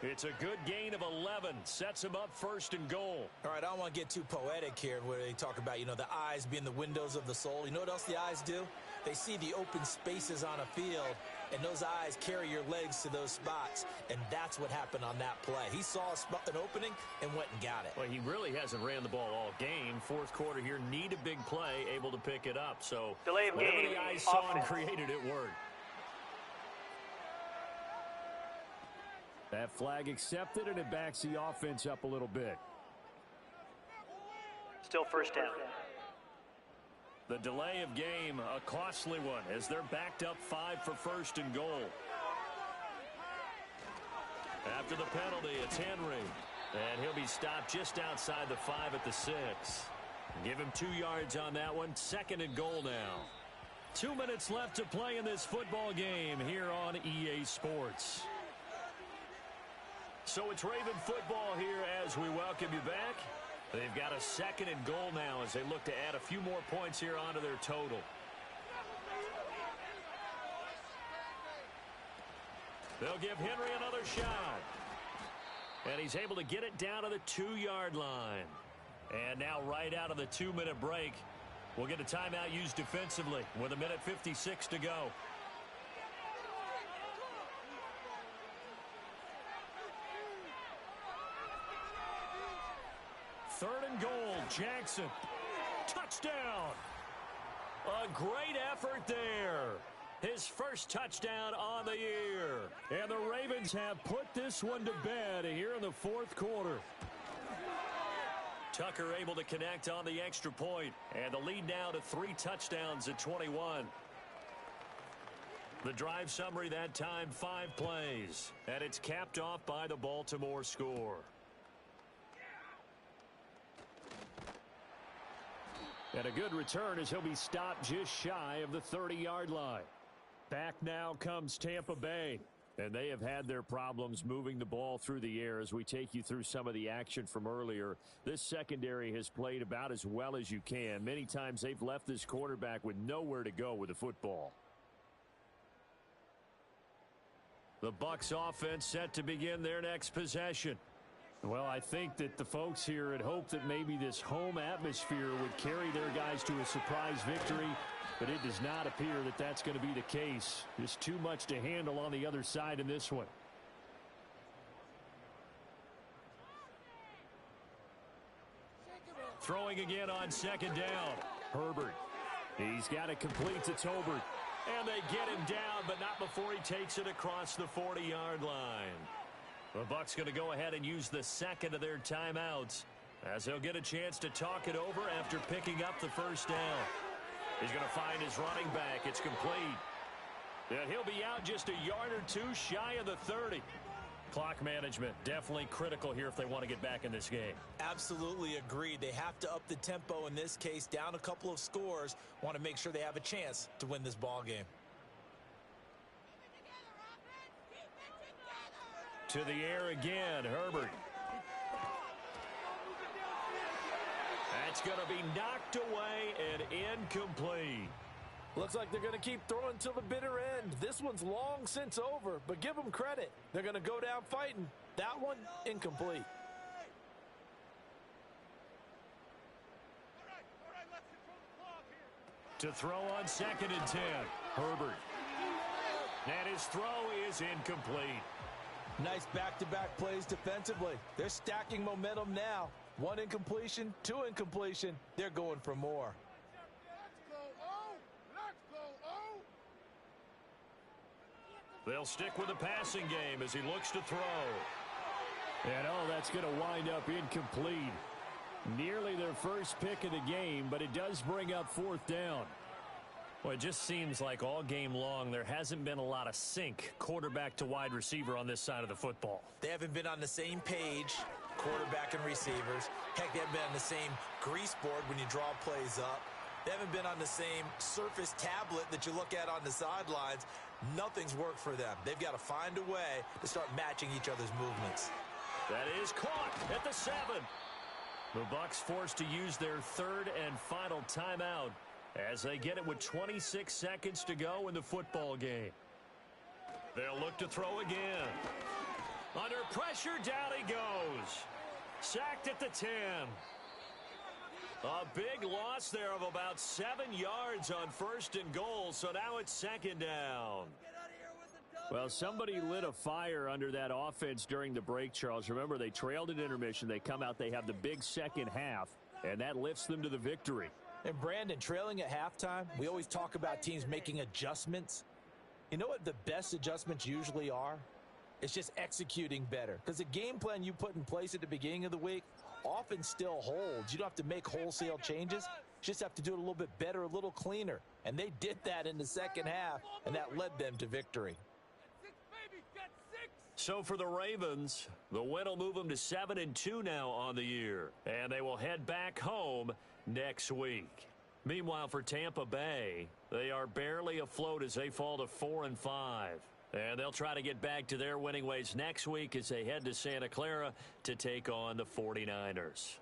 Speaker 8: It's a good gain of 11. Sets him up 1st and goal.
Speaker 11: All right, I don't want to get too poetic here where they talk about, the eyes being the windows of the soul. You know what else the eyes do? They see the open spaces on a field, and those eyes carry your legs to those spots, and that's what happened on that play. He saw an opening and went and got it.
Speaker 8: Well, he really hasn't ran the ball all game. 4th quarter here, need a big play, able to pick it up. So
Speaker 10: delay of
Speaker 8: whatever
Speaker 10: game,
Speaker 8: the eyes saw and
Speaker 10: offense.
Speaker 8: created, it worked.
Speaker 7: That flag accepted, and it backs the offense up a little bit.
Speaker 10: Still 1st down.
Speaker 8: The delay of game, a costly one, as they're backed up 5 for 1st and goal. After the penalty, it's Henry. And he'll be stopped just outside the 5 at the 6. Give him 2 yards on that one. 2nd and goal now. 2 minutes left to play in this football game here on EA Sports. So it's Raven football here as we welcome you back. They've got a 2nd and goal now as they look to add a few more points here onto their total. They'll give Henry another shot. And he's able to get it down to the 2-yard line. And now right out of the 2-minute break, we'll get a timeout used defensively with 1:56 to go. Third and goal, Jackson. Touchdown. A great effort there. His first touchdown on the year. And the Ravens have put this one to bed here in the 4th quarter. Tucker able to connect on the extra point. And the lead now to 3 touchdowns at 21. The drive summary that time, 5 plays. And it's capped off by the Baltimore score.
Speaker 7: And a good return as he'll be stopped just shy of the 30-yard line. Back now comes Tampa Bay. And they have had their problems moving the ball through the air as we take you through some of the action from earlier. This secondary has played about as well as you can. Many times they've left this quarterback with nowhere to go with the football. The Bucs offense set to begin their next possession. Well, I think that the folks here had hoped that maybe this home atmosphere would carry their guys to a surprise victory, but it does not appear that that's going to be the case. Just too much to handle on the other side in this one. Throwing again on second down. Herbert. He's got it complete to Tolbert. And they get him down, but not before he takes it across the 40-yard line. The Bucs going to go ahead and use the second of their timeouts as they'll get a chance to talk it over after picking up the first down. He's going to find his running back. It's complete. And he'll be out just a yard or two shy of the 30. Clock management definitely critical here if they want to get back in this game.
Speaker 11: Absolutely agreed. They have to up the tempo in this case, down a couple of scores. Want to make sure they have a chance to win this ball game.
Speaker 7: To the air again, Herbert. That's going to be knocked away and incomplete.
Speaker 11: Looks like they're going to keep throwing till the bitter end. This one's long since over, but give them credit. They're going to go down fighting. That one, incomplete.
Speaker 7: To throw on 2nd and 10, Herbert. And his throw is incomplete.
Speaker 11: Nice back-to-back plays defensively. They're stacking momentum now. 1 incompletion, 2 incompletion. They're going for more.
Speaker 7: They'll stick with the passing game as he looks to throw. And that's going to wind up incomplete. Nearly their first pick of the game, but it does bring up 4th down. Well, it just seems like all game long there hasn't been a lot of sync quarterback to wide receiver on this side of the football.
Speaker 11: They haven't been on the same page, quarterback and receivers. Heck, they haven't been on the same grease board when you draw plays up. They haven't been on the same Surface tablet that you look at on the sidelines. Nothing's worked for them. They've got to find a way to start matching each other's movements.
Speaker 7: That is caught at the 7. The Bucs forced to use their 3rd and final timeout as they get it with 26 seconds to go in the football game. They'll look to throw again. Under pressure, down he goes. Sacked at the 10. A big loss there of about 7 yards on 1st and goal, so now it's 2nd down. Well, somebody lit a fire under that offense during the break, Charles. Remember, they trailed at intermission. They come out, they have the big second half, and that lifts them to the victory.
Speaker 11: And Brandon, trailing at halftime, we always talk about teams making adjustments. You know what the best adjustments usually are? It's just executing better. Because the game plan you put in place at the beginning of the week often still holds. You don't have to make wholesale changes. You just have to do it a little bit better, a little cleaner. And they did that in the second half, and that led them to victory.
Speaker 7: So for the Ravens, the win will move them to 7-2 now on the year. And they will head back home next week. Meanwhile, for Tampa Bay, they are barely afloat as they fall to 4-5. And they'll try to get back to their winning ways next week as they head to Santa Clara to take on the 49ers.